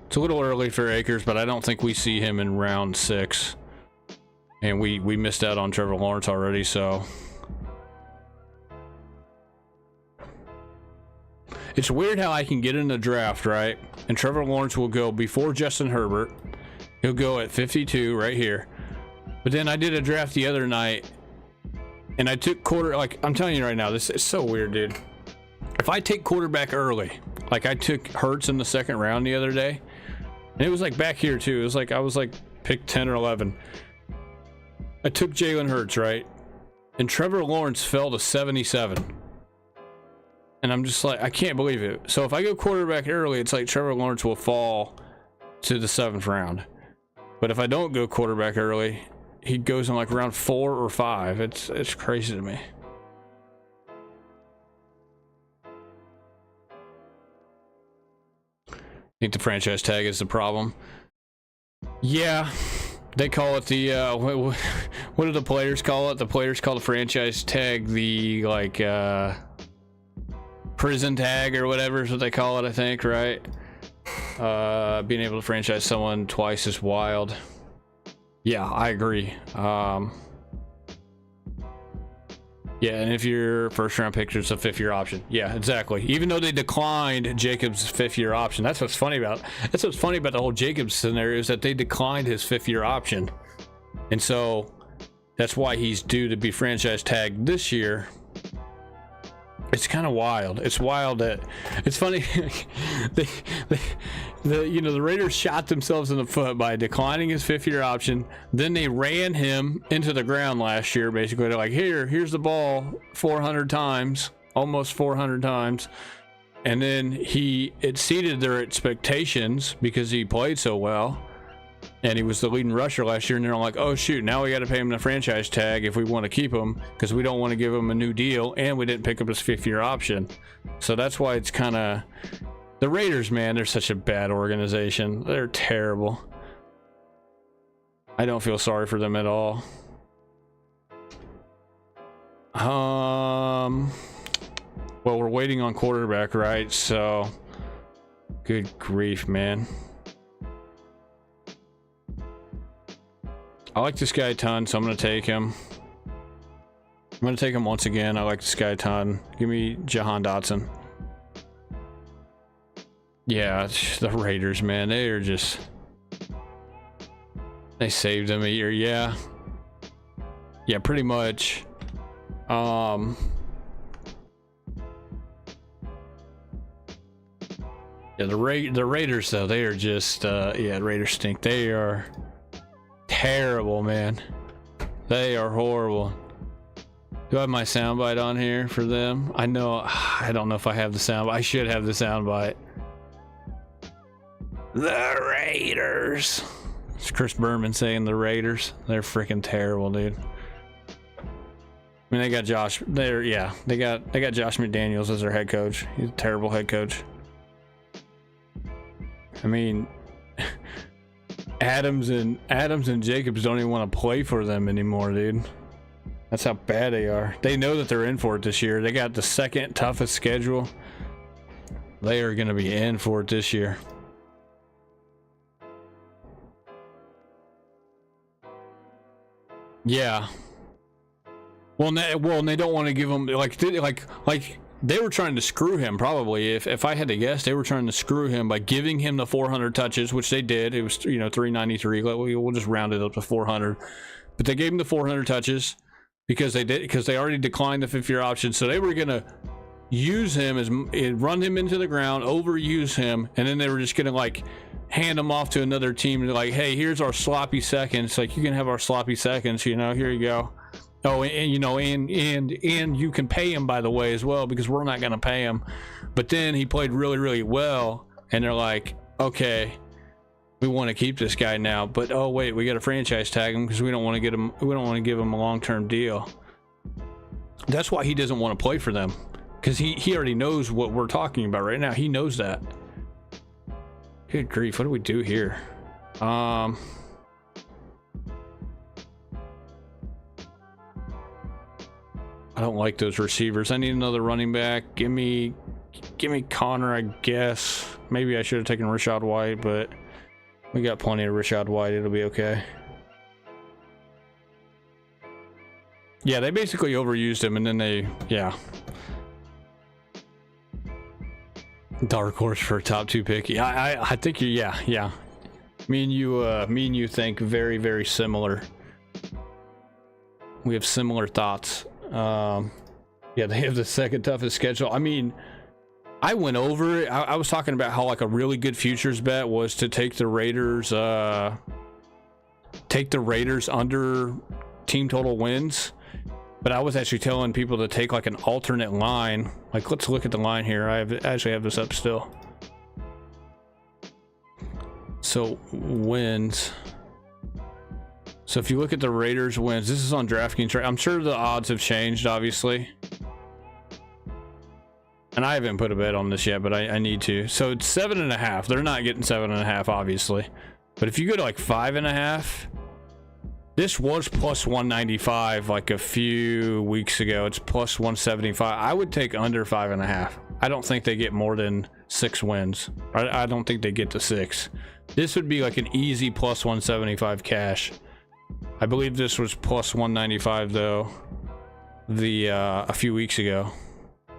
It's a little early for Akers, but I don't think we see him in round 6. And we missed out on Trevor Lawrence already, so... It's weird how I can get in the draft, right? And Trevor Lawrence will go before Justin Herbert. He'll go at 52 right here. But then I did a draft the other night, and I took like, I'm telling you right now, this is so weird, dude. If I take quarterback early, like I took Hurts in the 2nd round the other day, and it was like back here too. It was like I was like pick 10 or 11. I took Jalen Hurts, right? And Trevor Lawrence fell to 77. And I'm just like, I can't believe it. So if I go quarterback early, it's like Trevor Lawrence will fall to the 7th round. But if I don't go quarterback early, he goes in like round 4 or 5. It's crazy to me. I think the franchise tag is the problem. Yeah, they call it the what do the players call it? The players call the franchise tag the like prison tag or whatever is what they call it, I think, right? Being able to franchise someone twice is wild. Yeah, I agree. Yeah, and if your 1st round pick, it's a 5th-year option. Yeah, exactly. Even though they declined Jacobs' 5th-year option, that's what's funny about the whole Jacobs scenario is that they declined his 5th-year option, and so that's why he's due to be franchise tagged this year. It's kind of wild. It's wild that it's funny. The Raiders shot themselves in the foot by declining his 5th-year option. Then they ran him into the ground last year. Basically, they're like, here's the ball 400 times, almost 400 times. And then he exceeded their expectations because he played so well. And he was the leading rusher last year, and they're like, oh shoot, now we got to pay him the franchise tag if we want to keep him, because we don't want to give him a new deal, and we didn't pick up his 5th-year option. So that's why it's kind of... The Raiders, man, they're such a bad organization. They're terrible. I don't feel sorry for them at all. Well, we're waiting on quarterback, right? So, good grief, man. I like this guy a ton, so I'm going to take him. I'm going to take him once again. I like this guy a ton. Give me Jahan Dotson. Yeah, the Raiders, man. They are just... They saved him a year. Yeah. Yeah, pretty much. Yeah, the Raiders, though, they are just... yeah, the Raiders stink. They are... terrible, man. They are horrible. Do I have my soundbite on here for them? I don't know if I have the soundbite. I should have the soundbite. The Raiders. It's Chris Berman saying the Raiders. They're freaking terrible, dude. I mean, they got Josh. They got Josh McDaniels as their head coach. He's a terrible head coach. I mean, Adams and Jacobs don't even want to play for them anymore, dude. That's how bad they are. They know that they're in for it this year. They got the second toughest schedule. They are going to be in for it this year. Yeah. Well, they don't want to give him like they were trying to screw him probably. If I had to guess, they were trying to screw him by giving him the 400 touches, which they did. It was 393. We'll just round it up to 400. But they gave him the 400 touches because they already declined the 5th-year option. So they were gonna use him run him into the ground, overuse him, and then they were just gonna like hand him off to another team. They're like, hey, here's our sloppy seconds. Like, you can have our sloppy seconds. Here you go. Oh, and you can pay him, by the way, as well, because we're not going to pay him. But then he played really, really well, and they're like, okay, we want to keep this guy now, but oh wait, we got to franchise tag him because we don't want to get him. We don't want to give him a long-term deal. That's why he doesn't want to play for them, because he already knows what we're talking about right now. He knows that. Good grief, what do we do here? I don't like those receivers. I need another running back. Give me Connor, I guess. Maybe I should have taken Rachaad White, but we got plenty of Rachaad White. It'll be okay. Yeah, they basically overused him, and then dark horse for a top 2 pick. Yeah, I think yeah. Me and you think very, very similar. We have similar thoughts. Yeah, they have the second toughest schedule. I mean, I went over it. I was talking about how like a really good futures bet was to take the Raiders under team total wins, but I was actually telling people to take like an alternate line. Like, let's look at the line here. I actually have this up still. So wins. So if you look at the Raiders wins, this is on DraftKings, right? I'm sure the odds have changed, obviously. And I haven't put a bet on this yet, but I need to. So it's 7.5. They're not getting 7.5, obviously. But if you go to like 5.5, this was plus 195 like a few weeks ago. It's plus 175. I would take under 5.5. I don't think they get more than 6 wins. I don't think they get to 6. This would be like an easy plus 175 cash. I believe this was plus 195 though, a few weeks ago.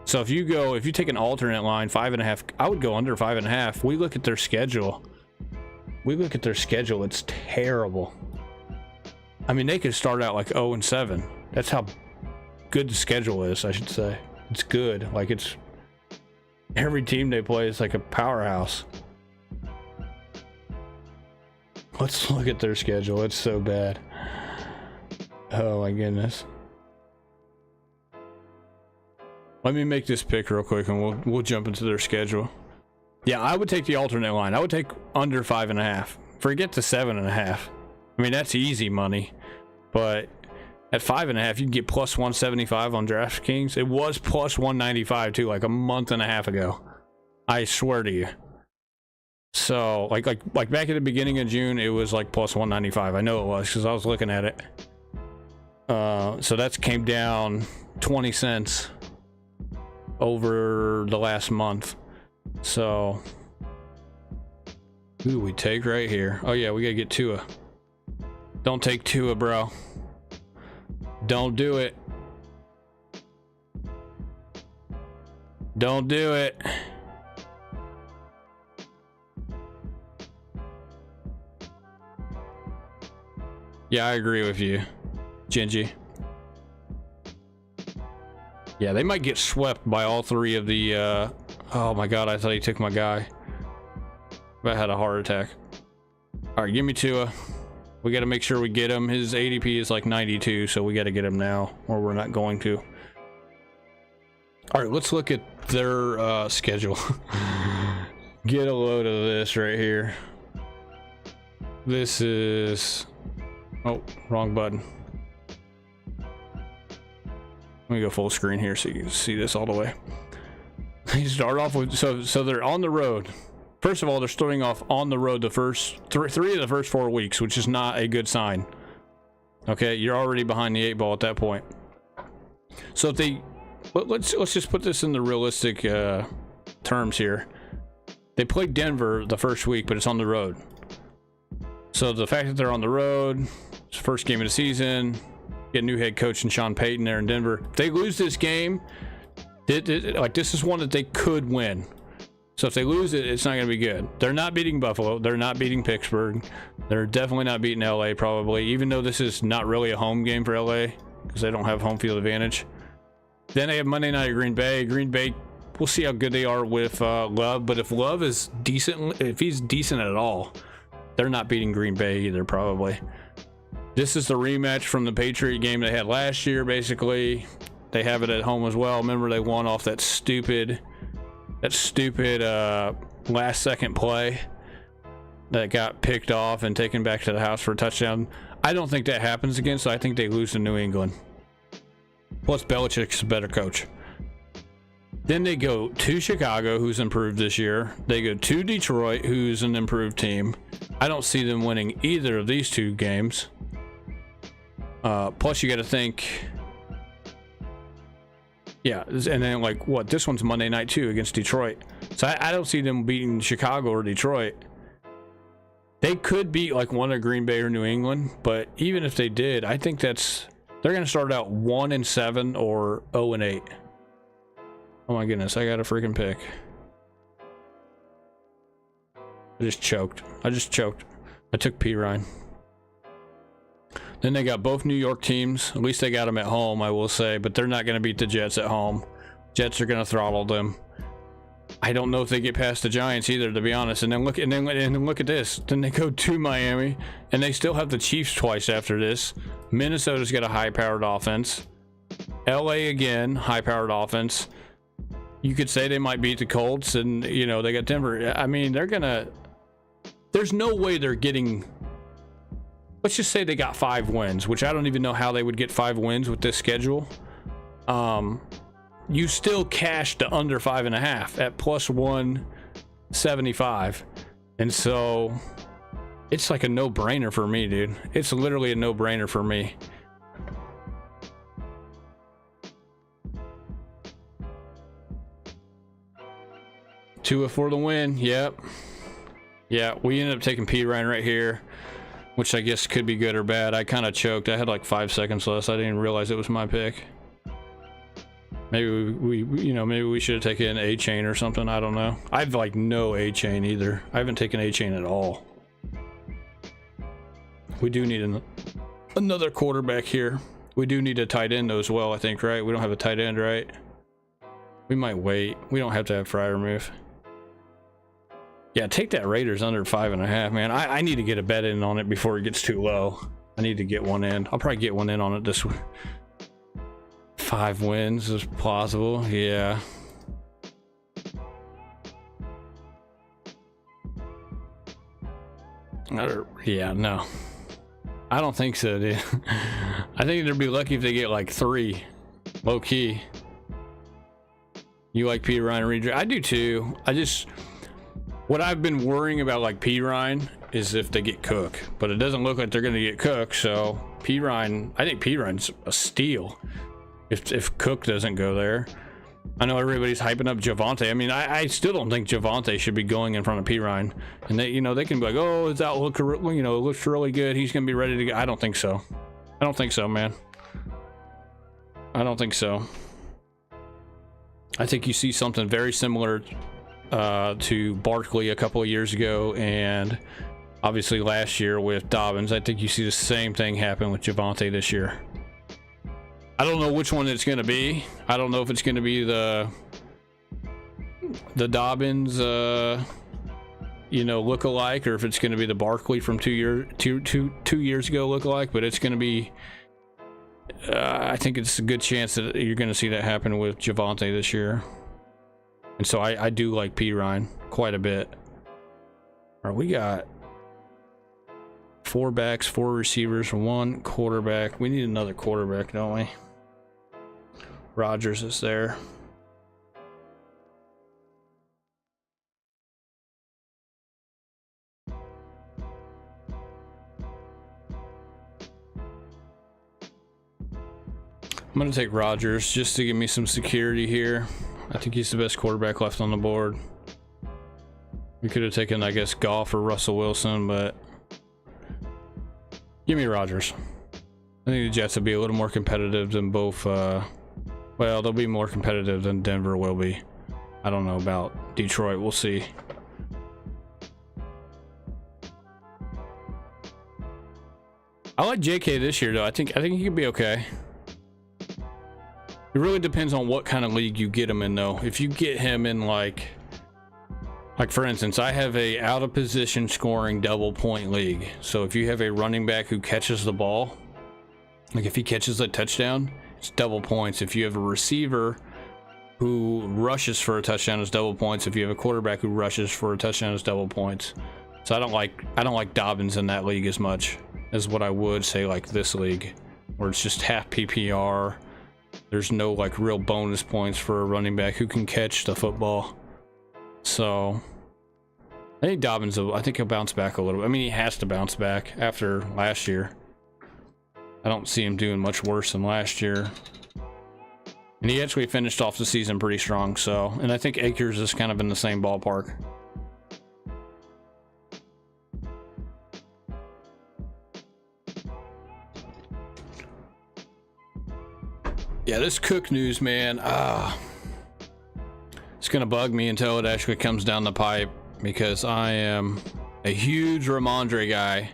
So if you take an alternate line, 5.5, I would go under 5.5. We look at their schedule. It's terrible. I mean, they could start out like 0-7. That's how good the schedule is, I should say. It's good. Like, it's every team they play is like a powerhouse. Let's look at their schedule. It's so bad. Oh my goodness. Let me make this pick real quick and we'll jump into their schedule. Yeah, I would take the alternate line. I would take under 5.5. Forget the 7.5. I mean, that's easy money. But at 5.5, you can get plus 175 on DraftKings. It was plus 195 too, like a month and a half ago. I swear to you. So like back at the beginning of June, it was like plus 195. I know it was because I was looking at it. So that's came down 20 cents over the last month. So who do we take right here? Oh yeah, we gotta get Tua. Don't take Tua, bro. Don't do it. Don't do it. Yeah, I agree with you, Gingy. Yeah, they might get swept by all 3 of the oh my god, I thought he took my guy. I had a heart attack. All right, give me Tua. We got to make sure we get him. His ADP is like 92, so we got to get him now, or we're not going to. All right, let's look at their schedule. Get a load of this right here. This is... Oh, wrong button. Let me go full screen here so you can see this all the way. They start off with... So they're on the road. First of all, they're starting off on the road the first... Three of the first 4 weeks, which is not a good sign. Okay, you're already behind the 8 ball at that point. So if they... Let's just put this in the realistic terms here. They played Denver the first week, but it's on the road. So the fact that they're on the road, it's the first game of the season, get a new head coach and Sean Payton there in Denver. If they lose this game, this is one that they could win. So if they lose it, it's not going to be good. They're not beating Buffalo. They're not beating Pittsburgh. They're definitely not beating LA probably, even though this is not really a home game for LA because they don't have home field advantage. Then they have Monday night at Green Bay. Green Bay, we'll see how good they are with Love, but if Love is decent, if he's decent at all, they're not beating Green Bay either, probably. This is the rematch from the Patriot game they had last year, basically. They have it at home as well. Remember, they won off that stupid last-second play that got picked off and taken back to the house for a touchdown. I don't think that happens again, so I think they lose to New England. Plus, Belichick's a better coach. Then they go to Chicago, who's improved this year. They go to Detroit, who's an improved team. I don't see them winning either of these 2 games. Plus, you got to think... Yeah, and then, like, what? This one's Monday night, too, against Detroit. So I don't see them beating Chicago or Detroit. They could beat, like, one of Green Bay or New England, but even if they did, I think that's... They're going to start out 1-7 or 0-8. Oh my goodness, I got a freaking pick. I just choked. I took P. Ryan. Then they got both New York teams. At least they got them at home, I will say, but they're not going to beat the Jets at home. Jets are going to throttle them. I don't know if they get past the Giants either, to be honest. And then look at this. Then they go to Miami, and they still have the Chiefs twice after this. Minnesota's got a high-powered offense. LA again, high-powered offense. You could say they might beat the Colts, and you know they got Denver. I mean, they're gonna. There's no way they're getting. Let's just say they got 5 wins, which I don't even know how they would get 5 wins with this schedule. You still cash the under 5.5 at plus 175, and so it's like a no-brainer for me, dude. It's literally a no-brainer for me. Tua for the win. Yep. Yeah, we ended up taking P. Ryan right here, which I guess could be good or bad. I kind of choked. I had like 5 seconds left. I didn't realize it was my pick. Maybe maybe we should have taken A chain or something. I don't know. I've like no A chain either. I haven't taken A chain at all. We do need another quarterback here. We do need a tight end though as well, I think, right? We don't have a tight end, right? We might wait. We don't have to have Fryer move. Yeah, take that Raiders under 5.5, man. I need to get a bet in on it before it gets too low. I need to get one in. I'll probably get one in on it this week. 5 wins is plausible. Yeah. Yeah, no. I don't think so, dude. I think they'd be lucky if they get like 3. Low key. You like P. Ryan redraft? I do too. What I've been worrying about like P. Ryan is if they get Cook, but it doesn't look like they're going to get Cook. So P. Ryan, I think P. Ryan's a steal if Cook doesn't go there. I know everybody's hyping up Javonte. I mean, I still don't think Javonte should be going in front of P. Ryan. And they can be like, oh, his outlook, it looks really good. He's going to be ready to go. I don't think so. I don't think so, man. I don't think so. I think you see something very similar to Barkley a couple of years ago, and obviously last year with Dobbins. I think you see the same thing happen with Javonte this year. I don't know which one it's going to be. I don't know if it's going to be the Dobbins, look alike, or if it's going to be the Barkley from 2 years ago look alike. But it's going to be, I think it's a good chance that you're going to see that happen with Javonte this year. And so I do like P. Ryan quite a bit. All right, we got 4 backs, 4 receivers, 1 quarterback. We need another quarterback, don't we? Rodgers is there. I'm going to take Rodgers just to give me some security here. I think he's the best quarterback left on the board. We could have taken, I guess, Goff or Russell Wilson, but give me Rodgers. I think the Jets will be a little more competitive than both. Well, they'll be more competitive than Denver will be. I don't know about Detroit. We'll see. I like JK this year, though. I think he could be okay. It really depends on what kind of league you get him in, though. If you get him in like for instance, I have a out of position scoring double point league. So if you have a running back who catches the ball, like if he catches a touchdown, it's double points. If you have a receiver who rushes for a touchdown, it's double points. If you have a quarterback who rushes for a touchdown, it's double points. So I don't like Dobbins in that league as much as what I would say like this league, where it's just half PPR. There's no like real bonus points for a running back who can catch the football. So I think Dobbins, I think he'll bounce back a little bit. I mean, he has to bounce back after last year. I don't see him doing much worse than last year. And he actually finished off the season pretty strong. So, and I think Akers is kind of in the same ballpark. Yeah, this Cook news, man, it's gonna bug me until it actually comes down the pipe, because I am a huge Rhamondre guy.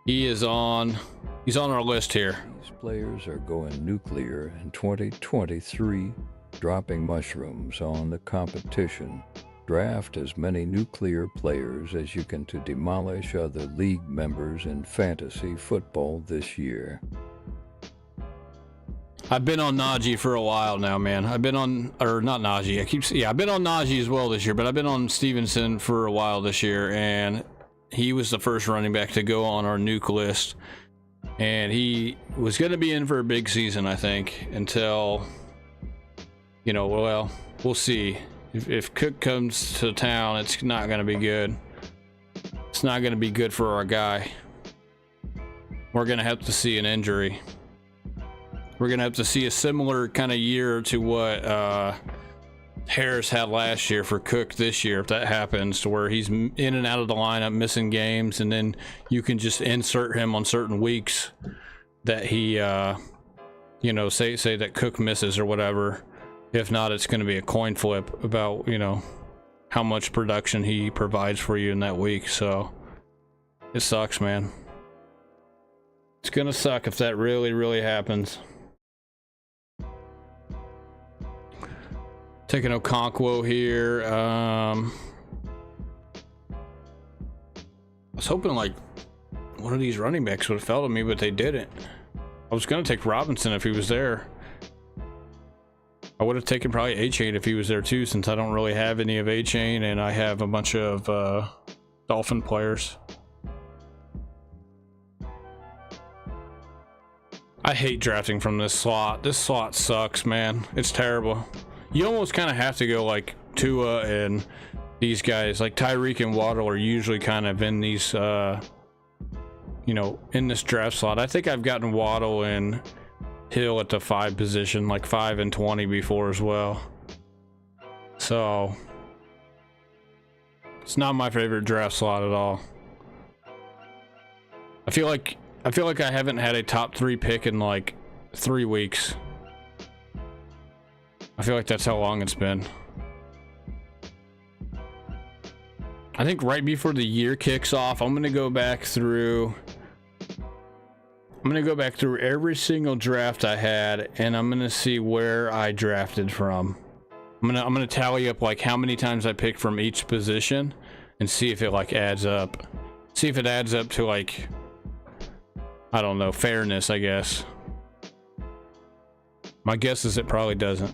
He's on our list here. These players are going nuclear in 2023, dropping mushrooms on the competition. Draft as many nuclear players as you can to demolish other league members in fantasy football this year. I've been on Najee for a while now, man. I've been on, or not Najee. I've been on Najee as well this year, but I've been on Stevenson for a while this year, and he was the first running back to go on our nuke list, and he was going to be in for a big season, I think, until, well, we'll see. If Cook comes to town, it's not going to be good. It's not going to be good for our guy. We're going to have to see an injury. We're going to have to see a similar kind of year to what Harris had last year for Cook this year, if that happens, to where he's in and out of the lineup, missing games, and then you can just insert him on certain weeks that he, say that Cook misses or whatever. If not, it's going to be a coin flip about, how much production he provides for you in that week. So it sucks, man. It's going to suck if that really, really happens. Taking Okonkwo here. I was hoping like one of these running backs would have fell to me, but they didn't. I was going to take Robinson if he was there. I would have taken probably A-Chain if he was there too, since I don't really have any of A-Chain and I have a bunch of Dolphin players. I hate drafting from this slot. This slot sucks, man. It's terrible. You almost kind of have to go like Tua and these guys. Like Tyreek and Waddle are usually kind of in these, in this draft slot. I think I've gotten Waddle and Hill at the 5 position, like 5 and 20 before as well. So it's not my favorite draft slot at all. I feel like I haven't had a top 3 pick in like 3 weeks. I feel like that's how long it's been. I think right before the year kicks off, I'm going to go back through every single draft I had, and I'm going to see where I drafted from. I'm going to tally up like how many times I picked from each position and see if it like adds up. See if it adds up to like, I don't know, fairness, I guess. My guess is it probably doesn't.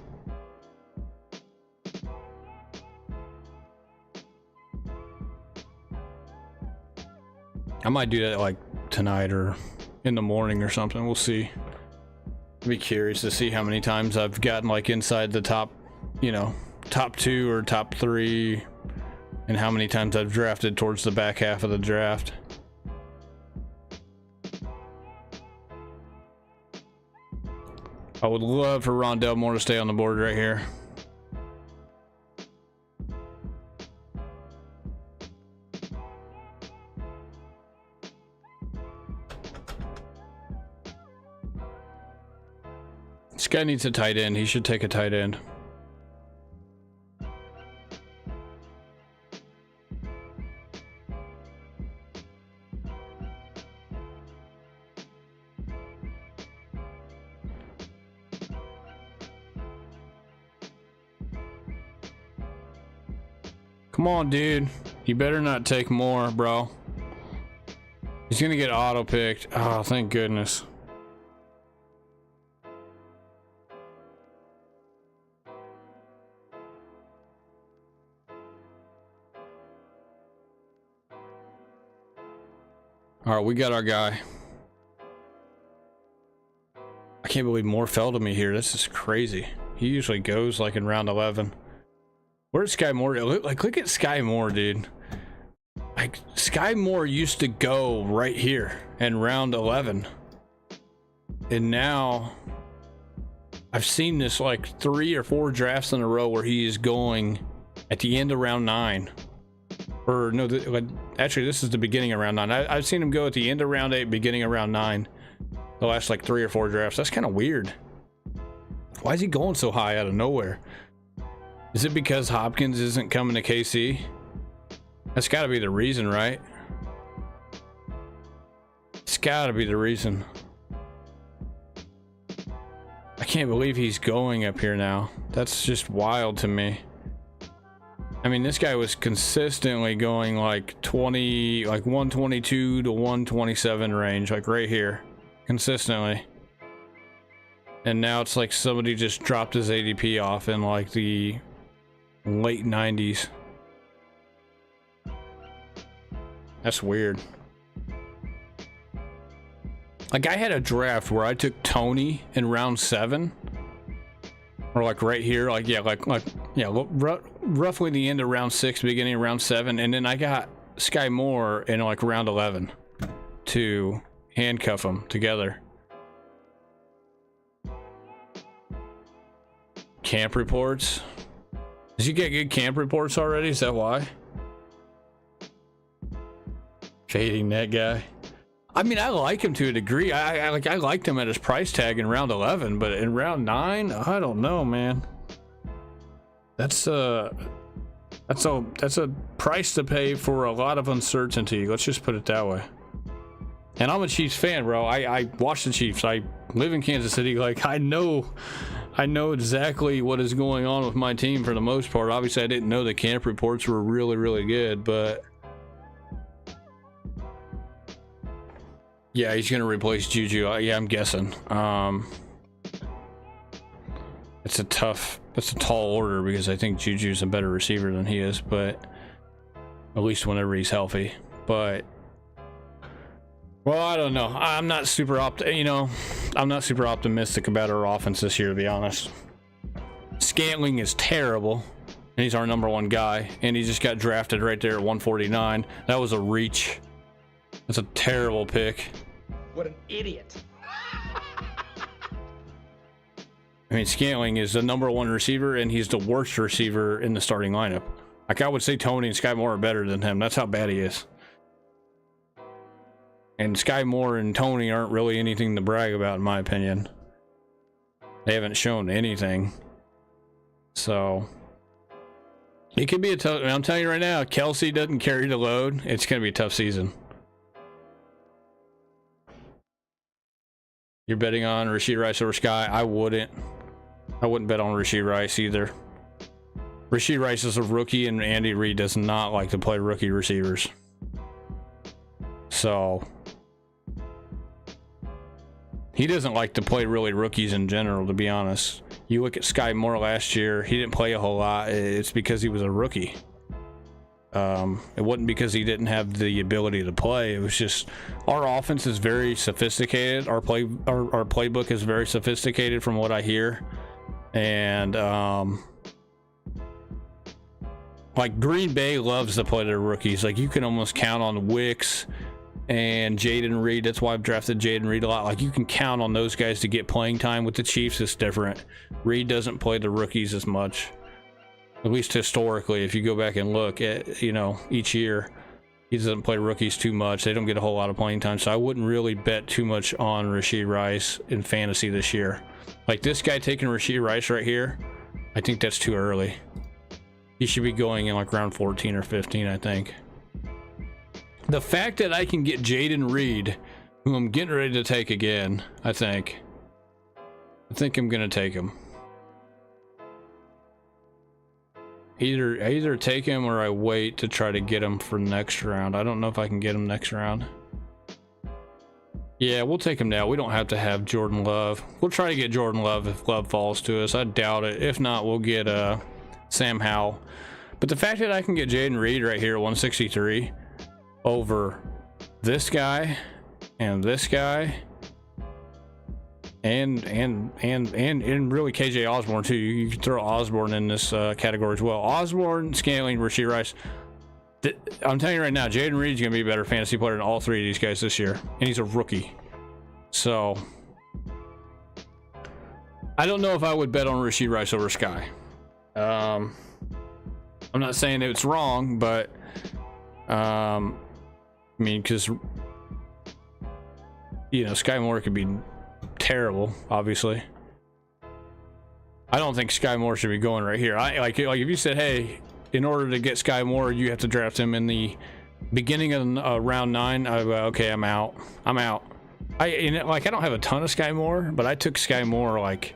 I might do that like tonight or in the morning or something. We'll see. I'd be curious to see how many times I've gotten like inside the top, you know, top 2 or top 3, and how many times I've drafted towards the back half of the draft. I would love for Rondell Moore to stay on the board right here. This guy needs a tight end. He should take a tight end. Come on, dude. You better not take more, bro. He's gonna get auto-picked. Oh, thank goodness. All right, we got our guy. I can't believe Moore fell to me here. This is crazy. He usually goes like in round 11. Where's Sky Moore? Look at Sky Moore, dude. Like, Sky Moore used to go right here in round 11. And now I've seen this like 3 or 4 drafts in a row where he is going at the end of round 9. Or no, actually this is the beginning of round 9. I've seen him go at the end of round 8, beginning of round 9. The last like 3 or 4 drafts. That's kind of weird. Why is he going so high out of nowhere? Is it because Hopkins isn't coming to KC? That's got to be the reason, right? It's got to be the reason. I can't believe he's going up here now. That's just wild to me. I mean, this guy was consistently going like 20, like 122 to 127 range, like right here, consistently. And now it's like somebody just dropped his ADP off in like the late 90s. That's weird. Like, I had a draft where I took Tony in round 7, or like right here, like roughly the end of round 6, beginning of round 7, and then I got Sky Moore in like round 11 to handcuff them together. Camp reports. Did you get good camp reports already? Is that why? Fading that guy. I mean, I like him to a degree. I liked him at his price tag in round 11, but in round 9, I don't know, man. That's a price to pay for a lot of uncertainty. Let's just put it that way. And I'm a Chiefs fan, bro. I watch the Chiefs. I live in Kansas City. Like, I know exactly what is going on with my team for the most part. Obviously, I didn't know the camp reports were really, really good, but yeah, he's gonna replace Juju. Yeah, I'm guessing. It's a tall order because I think Juju's a better receiver than he is, but at least whenever he's healthy. But well, I don't know. I'm not super optimistic about our offense this year, to be honest. Scantling is terrible, and he's our #1 guy, and he just got drafted right there at 149. That was a reach. That's a terrible pick. What an idiot. I mean, Scantling is the #1 receiver, and he's the worst receiver in the starting lineup. Like, I would say Tony and Sky Moore are better than him. That's how bad he is. And Sky Moore and Tony aren't really anything to brag about, in my opinion. They haven't shown anything. So it could be a tough. I'm telling you right now, Kelsey doesn't carry the load. It's going to be a tough season. You're betting on Rashid Rice over Sky? I wouldn't bet on Rashid Rice either. Rashee Rice is a rookie, and Andy Reid does not like to play rookie receivers. So he doesn't like to play really rookies in general, to be honest. You look at Sky Moore last year, he didn't play a whole lot. It's because he was a rookie. It wasn't because he didn't have the ability to play. It was just our offense is very sophisticated. Our playbook is very sophisticated from what I hear. And like Green Bay loves to play their rookies. Like you can almost count on Wicks and Jaden Reed. That's why I've drafted Jaden Reed a lot. Like you can count on those guys to get playing time. With the Chiefs, it's different. Reed doesn't play the rookies as much, at least historically. If you go back and look at, you know, each year, he doesn't play rookies too much. They don't get a whole lot of playing time. So I wouldn't really bet too much on Rashee Rice in fantasy this year. Like this guy taking Rashee Rice right here, I think that's too early. He should be going in like round 14 or 15, I think. The fact that I can get Jaden Reed, who I'm getting ready to take again, I think I'm gonna take him. I either take him or I wait to try to get him for next round. I don't know if I can get him next round. Yeah, we'll take him now. We don't have to have Jordan Love. We'll try to get Jordan Love if Love falls to us. I doubt it. If not, we'll get Sam Howell. But the fact that I can get Jaden Reed right here at 163 over this guy and this guy and really KJ Osborne too. You can throw Osborne in this category as well. Osborne, Scantling, Rashee Rice. I'm telling you right now, Jaden Reed's gonna be a better fantasy player than all three of these guys this year, and he's a rookie. So I don't know if I would bet on Rashee Rice over Sky. I'm not saying it's wrong, but I mean, because you know, Sky Moore could be terrible, obviously. I don't think Sky Moore should be going right here. I like if you said, hey, in order to get Sky Moore, you have to draft him in the beginning of round 9. Okay, I'm out. I don't have a ton of Sky Moore, but I took Sky Moore, like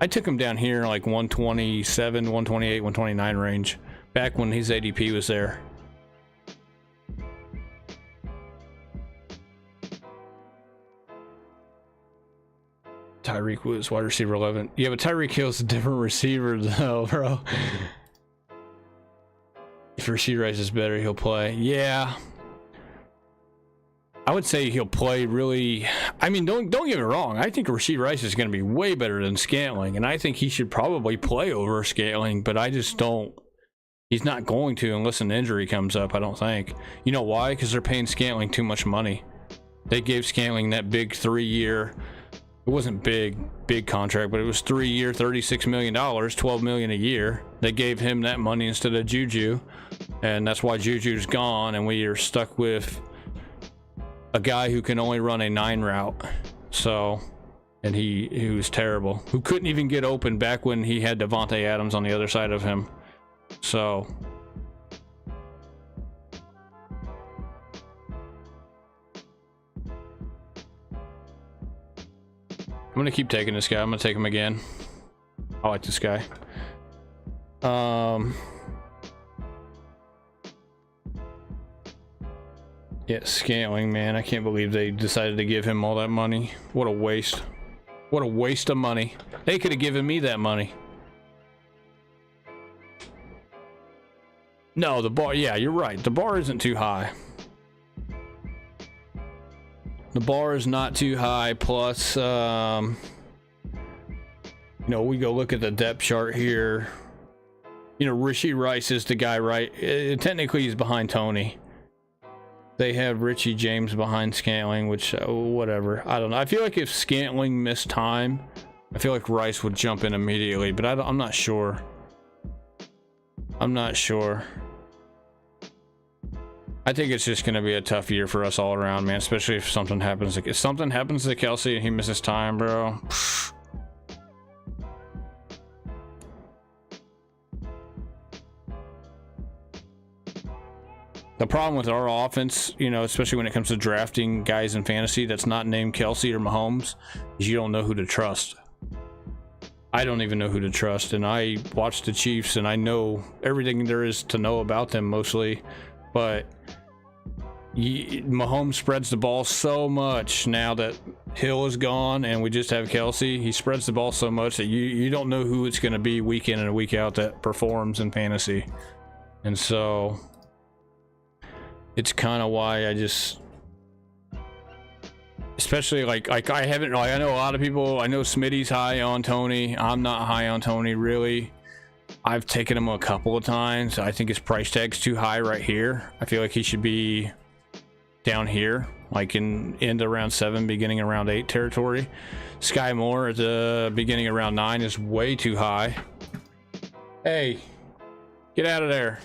I took him down here like 127, 128, 129 range back when his ADP was there. Tyreek Woods, wide receiver 11. Yeah, but Tyreek Hill's a different receiver though, bro. If Rashee Rice is better, he'll play. Yeah, I would say he'll play really. I mean, don't get me wrong. I think Rashee Rice is going to be way better than Scantling, and I think he should probably play over Scantling. But I just don't. He's not going to unless an injury comes up. I don't think. You know why? Because they're paying Scantling too much money. They gave Scantling that big 3-year. It wasn't big contract, but it was 3-year, $36 million, $12 million a year. They gave him that money instead of Juju, and that's why Juju's gone, and we are stuck with a guy who can only run a 9 route. So, and he was terrible. Who couldn't even get open back when he had Devontae Adams on the other side of him. So. I'm gonna keep taking this guy. I'm gonna take him again. I like this guy. Yeah, Scantling, man. I can't believe they decided to give him all that money. What a waste. What a waste of money. They could have given me that money. No, the bar. Yeah, you're right. The bar isn't too high. The bar is not too high. Plus, you know, we go look at the depth chart here. You know, Rashee Rice is the guy, right? Technically, he's behind Tony. They have Richie James behind Scantling, which, whatever. I don't know. I feel like if Scantling missed time, I feel like Rice would jump in immediately, but I'm not sure. I'm not sure. I think it's just going to be a tough year for us all around, man. Especially if something happens. If something happens to Kelsey and he misses time, bro. The problem with our offense, you know, especially when it comes to drafting guys in fantasy that's not named Kelsey or Mahomes, is you don't know who to trust. I don't even know who to trust, and I watch the Chiefs and I know everything there is to know about them mostly, but Mahomes spreads the ball so much now that Hill is gone and we just have Kelsey. He spreads the ball so much that you don't know who it's going to be week in and week out that performs in fantasy. And so it's kind of why I just, especially like I haven't, like, I know a lot of people, I know Smitty's high on Tony. I'm not high on Tony, really. I've taken him a couple of times. I think his price tag's too high right here. I feel like he should be down here, like in end of round 7, beginning of round 8 territory. Sky Moore at the beginning of round 9 is way too high. Hey, get out of there.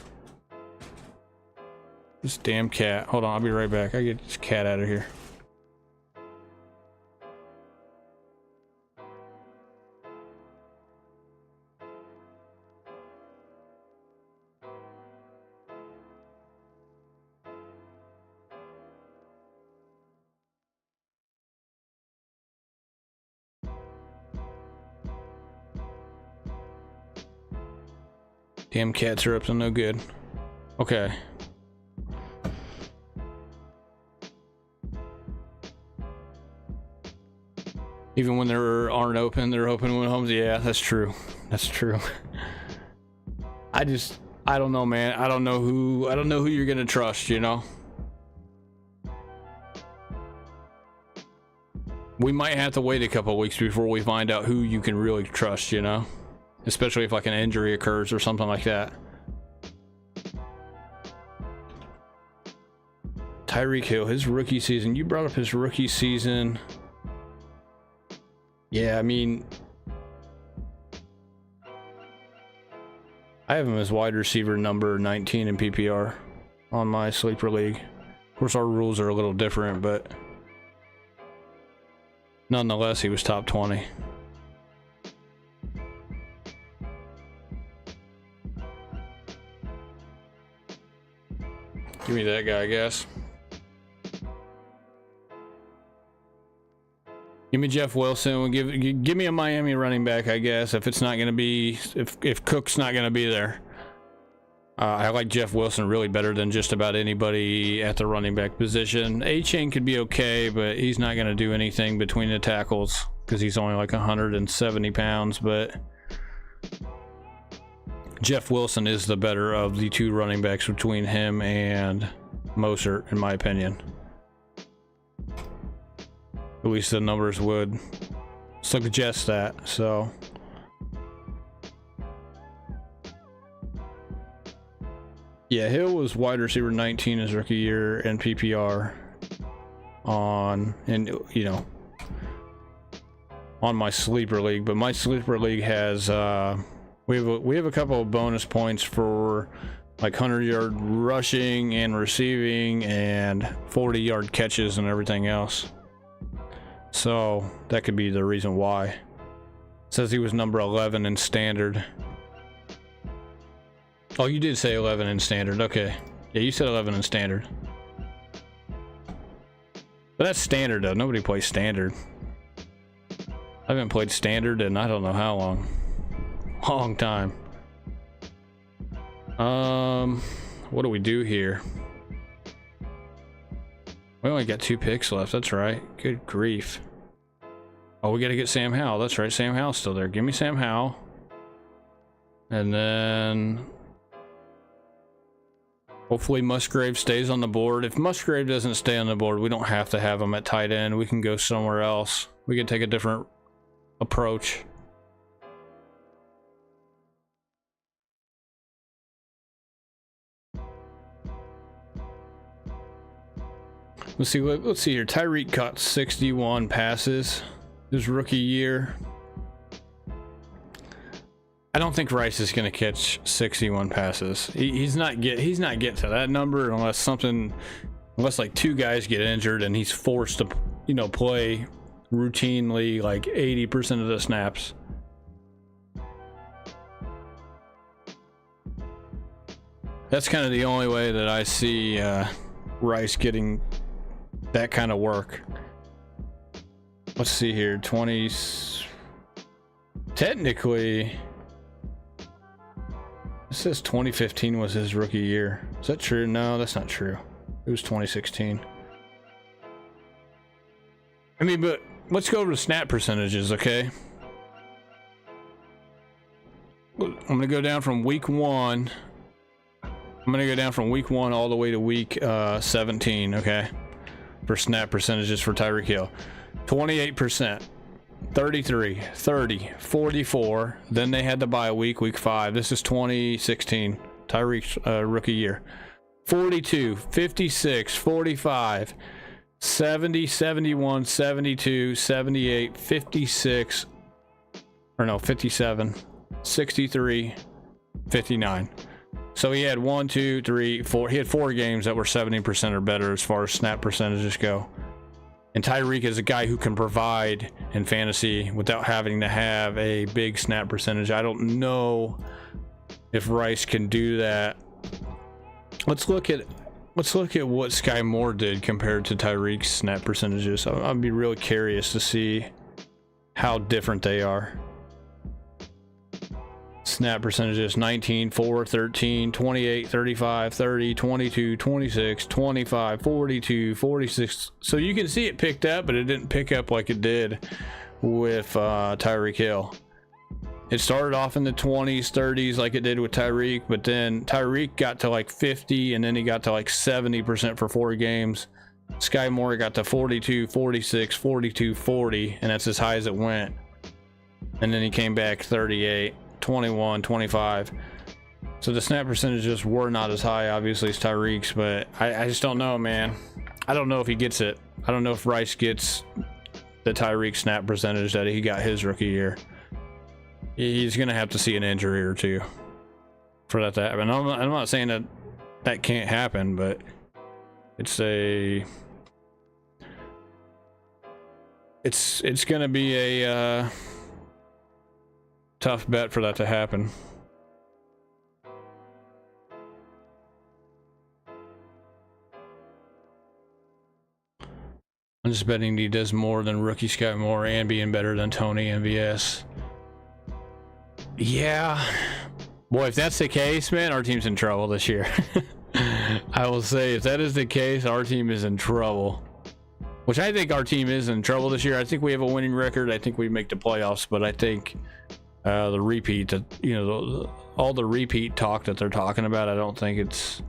This damn cat. Hold on, I'll be right back. I get this cat out of here. Damn cats are up to no good. Okay. Even when they aren't open, they're open when homes. Yeah, that's true. That's true. I don't know, man. I don't know who you're gonna trust, you know? We might have to wait a couple of weeks before we find out who you can really trust, you know? Especially if like an injury occurs or something like that. Tyreek Hill, his rookie season. You brought up his rookie season. Yeah, I mean, I have him as wide receiver number 19 in PPR on my sleeper league. Of course, our rules are a little different, but nonetheless, he was top 20. Give me that guy, I guess. Give me Jeff Wilson. Give me a Miami running back, I guess. If it's not going to be, if Cook's not going to be there, I like Jeff Wilson really better than just about anybody at the running back position. A-Chain could be okay, but he's not going to do anything between the tackles because he's only like 170 pounds. But Jeff Wilson is the better of the two running backs between him and Mostert, in my opinion. At least the numbers would suggest that, so. Yeah, Hill was wide receiver 19 his rookie year in PPR on my sleeper league, but my sleeper league has we have a couple of bonus points for like 100-yard rushing and receiving and 40-yard catches and everything else. So that could be the reason why. It says he was number 11 in standard. Oh, you did say 11 in standard. Okay. Yeah, you said 11 in standard. But that's standard though. Nobody plays standard. I haven't played standard in I don't know how long. Long time. What do we do here? We only got 2 picks left. That's right. Good grief. Oh, we got to get Sam Howell. That's right. Sam Howell's still there. Give me Sam Howell. And then hopefully Musgrave stays on the board. If Musgrave doesn't stay on the board, we don't have to have him at tight end. We can go somewhere else. We can take a different approach. Let's see here. Tyreek caught 61 passes his rookie year. I don't think Rice is going to catch 61 passes. He's not getting to that number unless like 2 guys get injured and he's forced to, play routinely like 80% of the snaps. That's kind of the only way that I see Rice getting that kind of takes technically, it says 2015 was his rookie year. Is that true? No, that's not true. It was 2016. I mean, but let's go over the snap percentages, okay? I'm going to go down from week 1. I'm going to go down from week 1 all the way to week 17, okay? For snap percentages for Tyreek Hill. 28%, 33, 30, 44. Then they had the bye week, week 5. This is 2016, Tyreek's rookie year. 42, 56, 45, 70, 71, 72, 78, 56, or no, 57, 63, 59. So he had 1, 2, 3, 4. He had 4 games that were 70% or better as far as snap percentages go. And Tyreek is a guy who can provide in fantasy without having to have a big snap percentage. I don't know if Rice can do that. Let's look at what Sky Moore did compared to Tyreek's snap percentages. I'd be really curious to see how different they are. Snap percentages: 19, 4, 13, 28, 35, 30, 22, 26, 25, 42, 46. So you can see it picked up, but it didn't pick up like it did with Tyreek Hill. It started off in the 20s, 30s like it did with Tyreek, but then Tyreek got to like 50, and then he got to like 70% for 4 games. Sky Moore got to 42, 46, 42, 40, and that's as high as it went. And then he came back 38, 21, 25. So the snap percentages were not as high, obviously, as Tyreek's, but I just don't know, man. I don't know if he gets it. I don't know if Rice gets the Tyreek snap percentage that he got his rookie year. He's going to have to see an injury or two for that to happen. I'm not saying that that can't happen, but it's going to be a tough bet for that to happen. I'm just betting he does more than rookie Sky Moore and being better than Tony MVS. Yeah, boy, if that's the case, man, our team's in trouble this year. I will say, if that is the case, our team is in trouble. Which I think our team is in trouble this year. I think we have a winning record. I think we make the playoffs, but I think the repeat, all the repeat talk that they're talking about, I don't think it's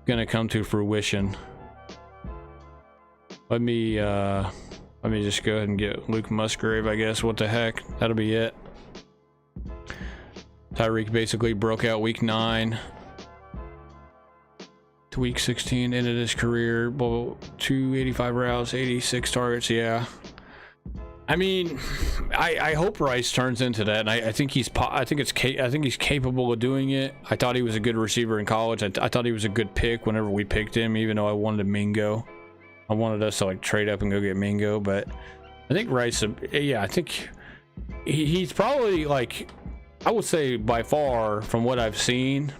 gonna come to fruition. Let me just go ahead and get Luke Musgrave, I guess. What the heck? That'll be it. Tyreek basically broke out week 9 to week 16, ended his career, 285 routes, 86 targets. Yeah, I mean, I hope Rice turns into that, and I think he's capable of doing it. I thought he was a good receiver in college. I thought he was a good pick whenever we picked him, even though I wanted Mingo. I wanted us to like trade up and go get Mingo, but I think Rice, yeah, I think he's probably, like, I would say by far from what I've seen,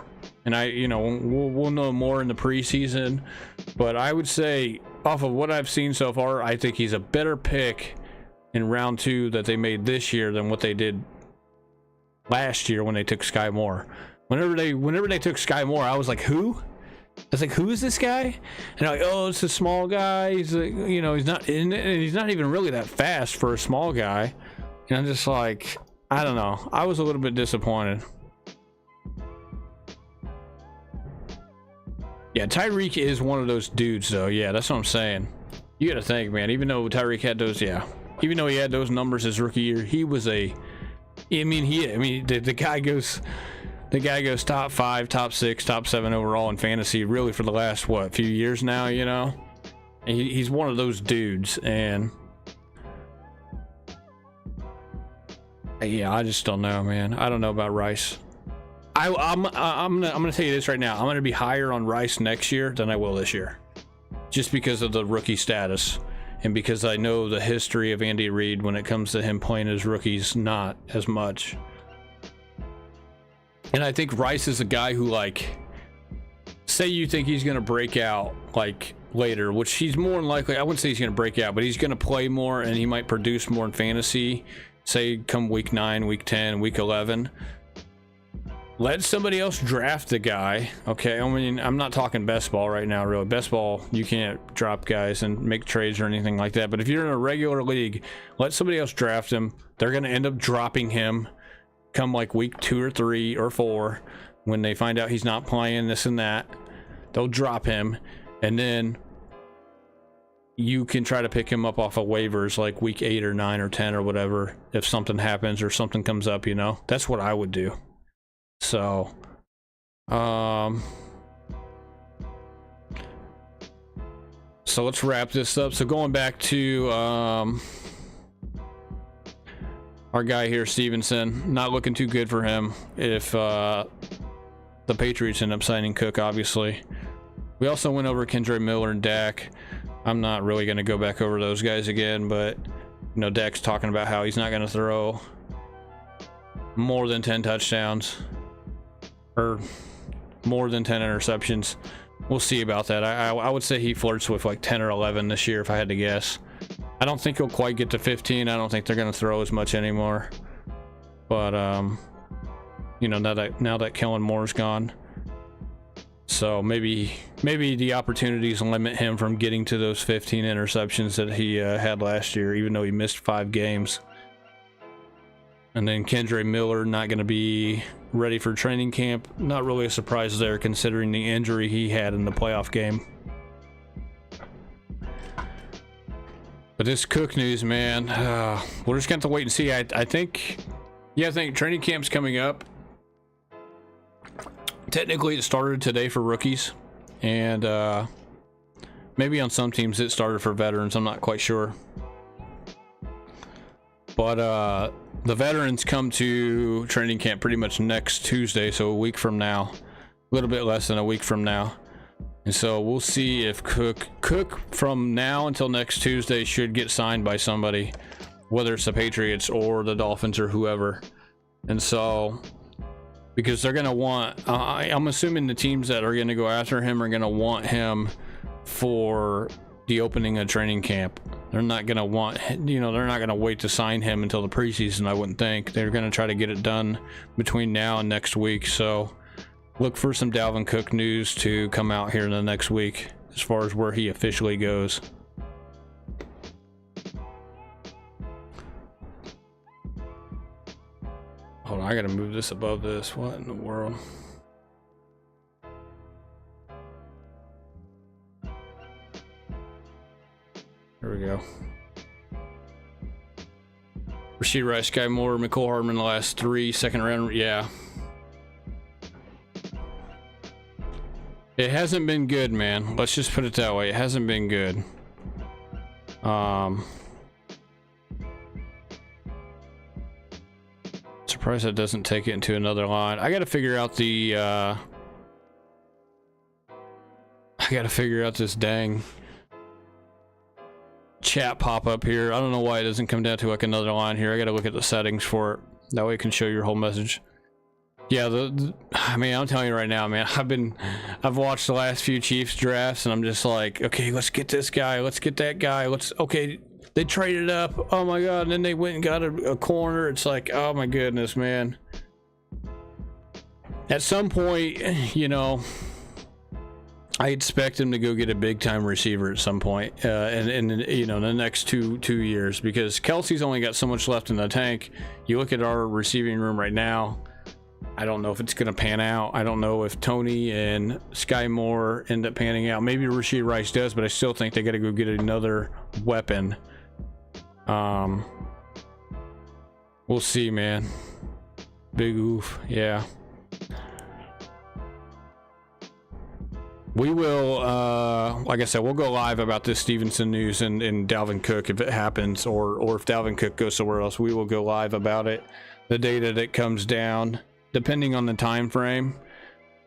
and we'll know more in the preseason, but I would say off of what I've seen so far, I think he's a better pick in round 2 that they made this year than what they did last year when they took Sky Moore. Whenever they took Sky Moore, I was like, who? I was like, who is this guy? And I'm like, oh, it's a small guy. He's like, he's not even really that fast for a small guy. And I'm just like, I don't know. I was a little bit disappointed. Yeah, Tyreek is one of those dudes, though. Yeah, that's what I'm saying. You got to think, man. Even though Tyreek had those, even though he had those numbers his rookie year, he was the guy goes top 5, top 6, top 7 overall in fantasy, really, for the last few years now. And he's one of those dudes, and yeah, I just don't know, man. I don't know about Rice. I'm gonna tell you this right now. I'm gonna be higher on Rice next year than I will this year, just because of the rookie status, and because I know the history of Andy Reid when it comes to him playing his rookies not as much. And I think Rice is a guy who, like, say you think he's gonna break out like later, which he's more than likely. I wouldn't say he's gonna break out, but he's gonna play more and he might produce more in fantasy say come week 9, week 10, week 11, let somebody else draft the guy. Okay, I mean, I'm not talking best ball right now, really. Best ball, you can't drop guys and make trades or anything like that. But if you're in a regular league, let somebody else draft him. They're going to end up dropping him come like week 2 or 3 or 4 when they find out he's not playing this and that. They'll drop him, and then you can try to pick him up off of waivers like week 8 or 9 or 10 or whatever if something happens or something comes up, you know. That's what I would do. So let's wrap this up. So going back to our guy here, Stevenson, not looking too good for him if the Patriots end up signing Cook, obviously. We also went over Kendre Miller and Dak. I'm not really going to go back over those guys again, but you know, Dak's talking about how he's not going to throw more than 10 touchdowns or more than 10 interceptions. We'll see about that. I would say he flirts with like 10 or 11 this year if I had to guess. I don't think he'll quite get to 15. I don't think they're going to throw as much anymore. But you know, now that Kellen Moore's gone, so maybe the opportunities limit him from getting to those 15 interceptions that he had last year, even though he missed 5 games. And then Kendre Miller not going to be ready for training camp. Not really a surprise there, considering the injury he had in the playoff game. But this Cook news, man, we're just going to have to wait and see. I think training camp's coming up. Technically, it started today for rookies, and maybe on some teams it started for veterans. I'm not quite sure. But the veterans come to training camp pretty much next Tuesday, so a week from now, a little bit less than a week from now. And so we'll see if Cook from now until next Tuesday should get signed by somebody, whether it's the Patriots or the Dolphins or whoever. And so, because they're going to want, I'm assuming the teams that are going to go after him are going to want him for the opening of training camp. They're not going to want, you know, they're not going to wait to sign him until the preseason, I wouldn't think. They're going to try to get it done between now and next week. So look for some Dalvin Cook news to come out here in the next week as far as where he officially goes. Hold on, I got to move this above this. What in the world? There we go. Rashid Rice, Sky Moore, McCole Hardman, the last 3 second round. Yeah. It hasn't been good, man. Let's just put it that way. It hasn't been good. Surprised that doesn't take it into another line. I got to figure out the I got to figure out this dang chat pop up here. I don't know why it doesn't come down to like another line here. I got to look at the settings for it. That way it can show your whole message. Yeah, I mean, I'm telling you right now, man, I've watched the last few Chiefs drafts and I'm just like, okay, let's get this guy, let's get that guy, okay, they traded up, oh my god, and then they went and got a corner. It's like, oh my goodness, man. At some point, you know, I expect him to go get a big time receiver at some point, and you know, in the next two years, because Kelsey's only got so much left in the tank. You look at our receiving room right now. I don't know if it's going to pan out. I don't know if Tony and Sky Moore end up panning out. Maybe Rashid Rice does, but I still think they got to go get another weapon. We'll see, man. Big oof. Yeah. We will, like I said, we'll go live about this Stevenson news and Dalvin Cook if it happens, or if Dalvin Cook goes somewhere else. We will go live about it the day that it comes down, depending on the time frame.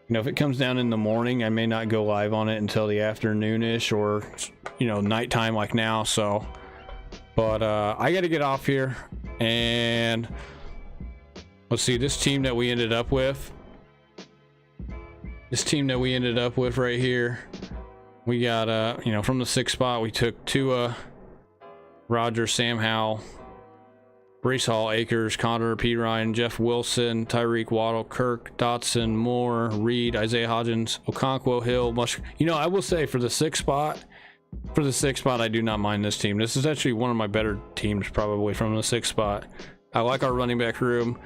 You know, if it comes down in the morning, I may not go live on it until the afternoon-ish, or, you know, nighttime like now. So, but I got to get off here, and let's see, this team that we ended up with. This team that we ended up with right here, we got, you know, from the 6th spot, we took Tua, Rodgers, Sam Howell, Breece Hall, Akers, Connor, P. Ryan, Jeff Wilson, Tyreek Waddle, Kirk, Dotson, Moore, Reed, Isaiah Hodgins, Okonkwo, Hill, You know, I will say for the sixth spot, I do not mind this team. This is actually one of my better teams probably from the sixth spot. I like our running back room.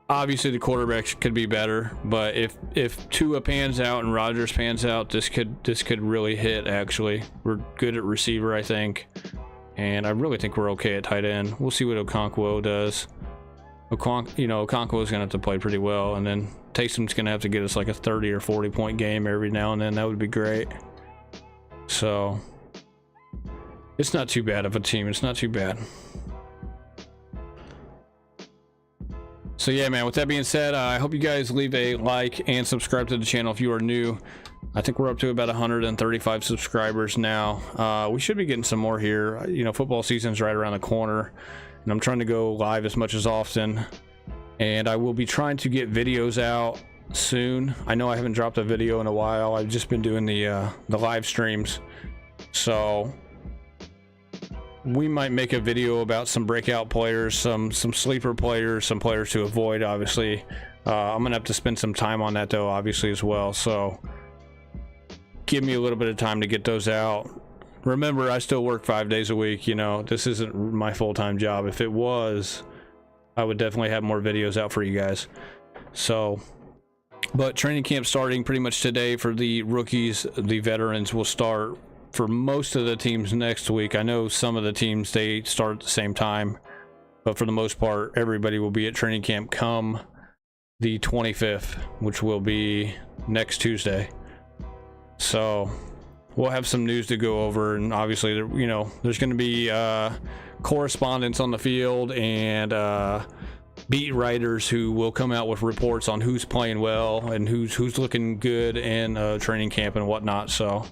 Obviously the quarterbacks could be better, but if Tua pans out and Rodgers pans out, this could really hit. Actually, we're good at receiver, I think, and I really think we're okay at tight end. We'll see what Okonkwo does. Okonkwo is gonna have to play pretty well, and then Taysom's gonna have to get us like a 30 or 40 point game every now and then. That would be great. So it's not too bad of a team. It's not too bad. So yeah, man, with that being said, I hope you guys leave a like and subscribe to the channel if you are new. I think we're up to about 135 subscribers now. We should be getting some more here. You know, football season's right around the corner, and I'm trying to go live as much as often. And I will be trying to get videos out soon. I know I haven't dropped a video in a while. I've just been doing the live streams. So we might make a video about some breakout players, some sleeper players, some players to avoid, obviously. I'm gonna have to spend some time on that though, obviously, as well. So give me a little bit of time to get those out. Remember, I still work 5 days a week. You know, this isn't my full-time job. If it was, I would definitely have more videos out for you guys. So, but training camp starting pretty much today for the rookies. The veterans will start for most of the teams next week. I know some of the teams, they start at the same time, but for the most part, everybody will be at training camp come the 25th, which will be next Tuesday. So we'll have some news to go over, and obviously, you know, there's going to be correspondents on the field and beat writers who will come out with reports on who's playing well and who's looking good in training camp and whatnot. So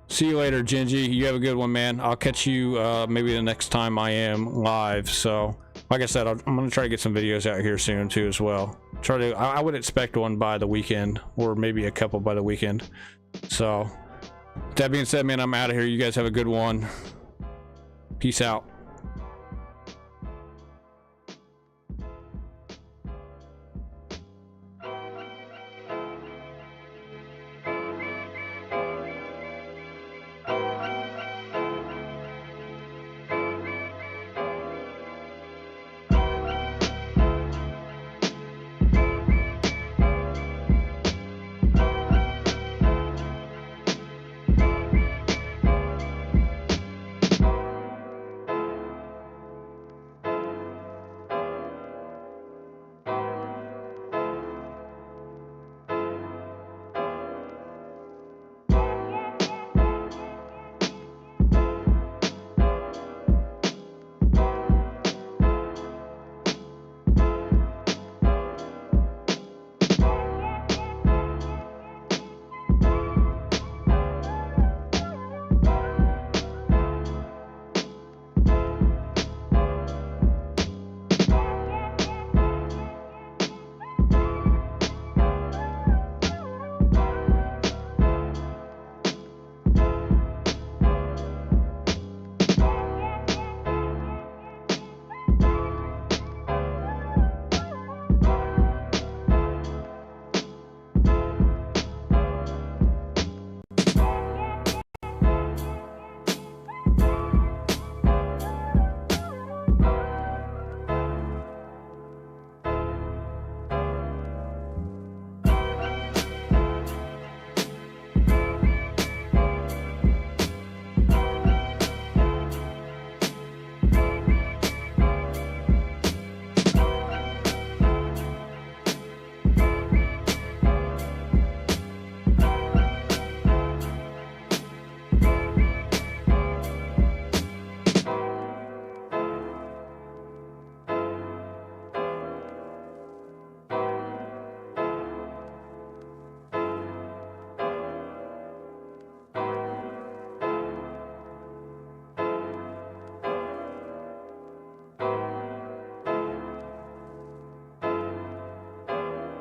see you later, Gingy. You have a good one, man. I'll catch you maybe the next time I am live. So like I said, I'm gonna try to get some videos out here soon too as well. I would expect one by the weekend, or maybe a couple by the weekend. So with that being said, man, I'm out of here. You guys have a good one. Peace out.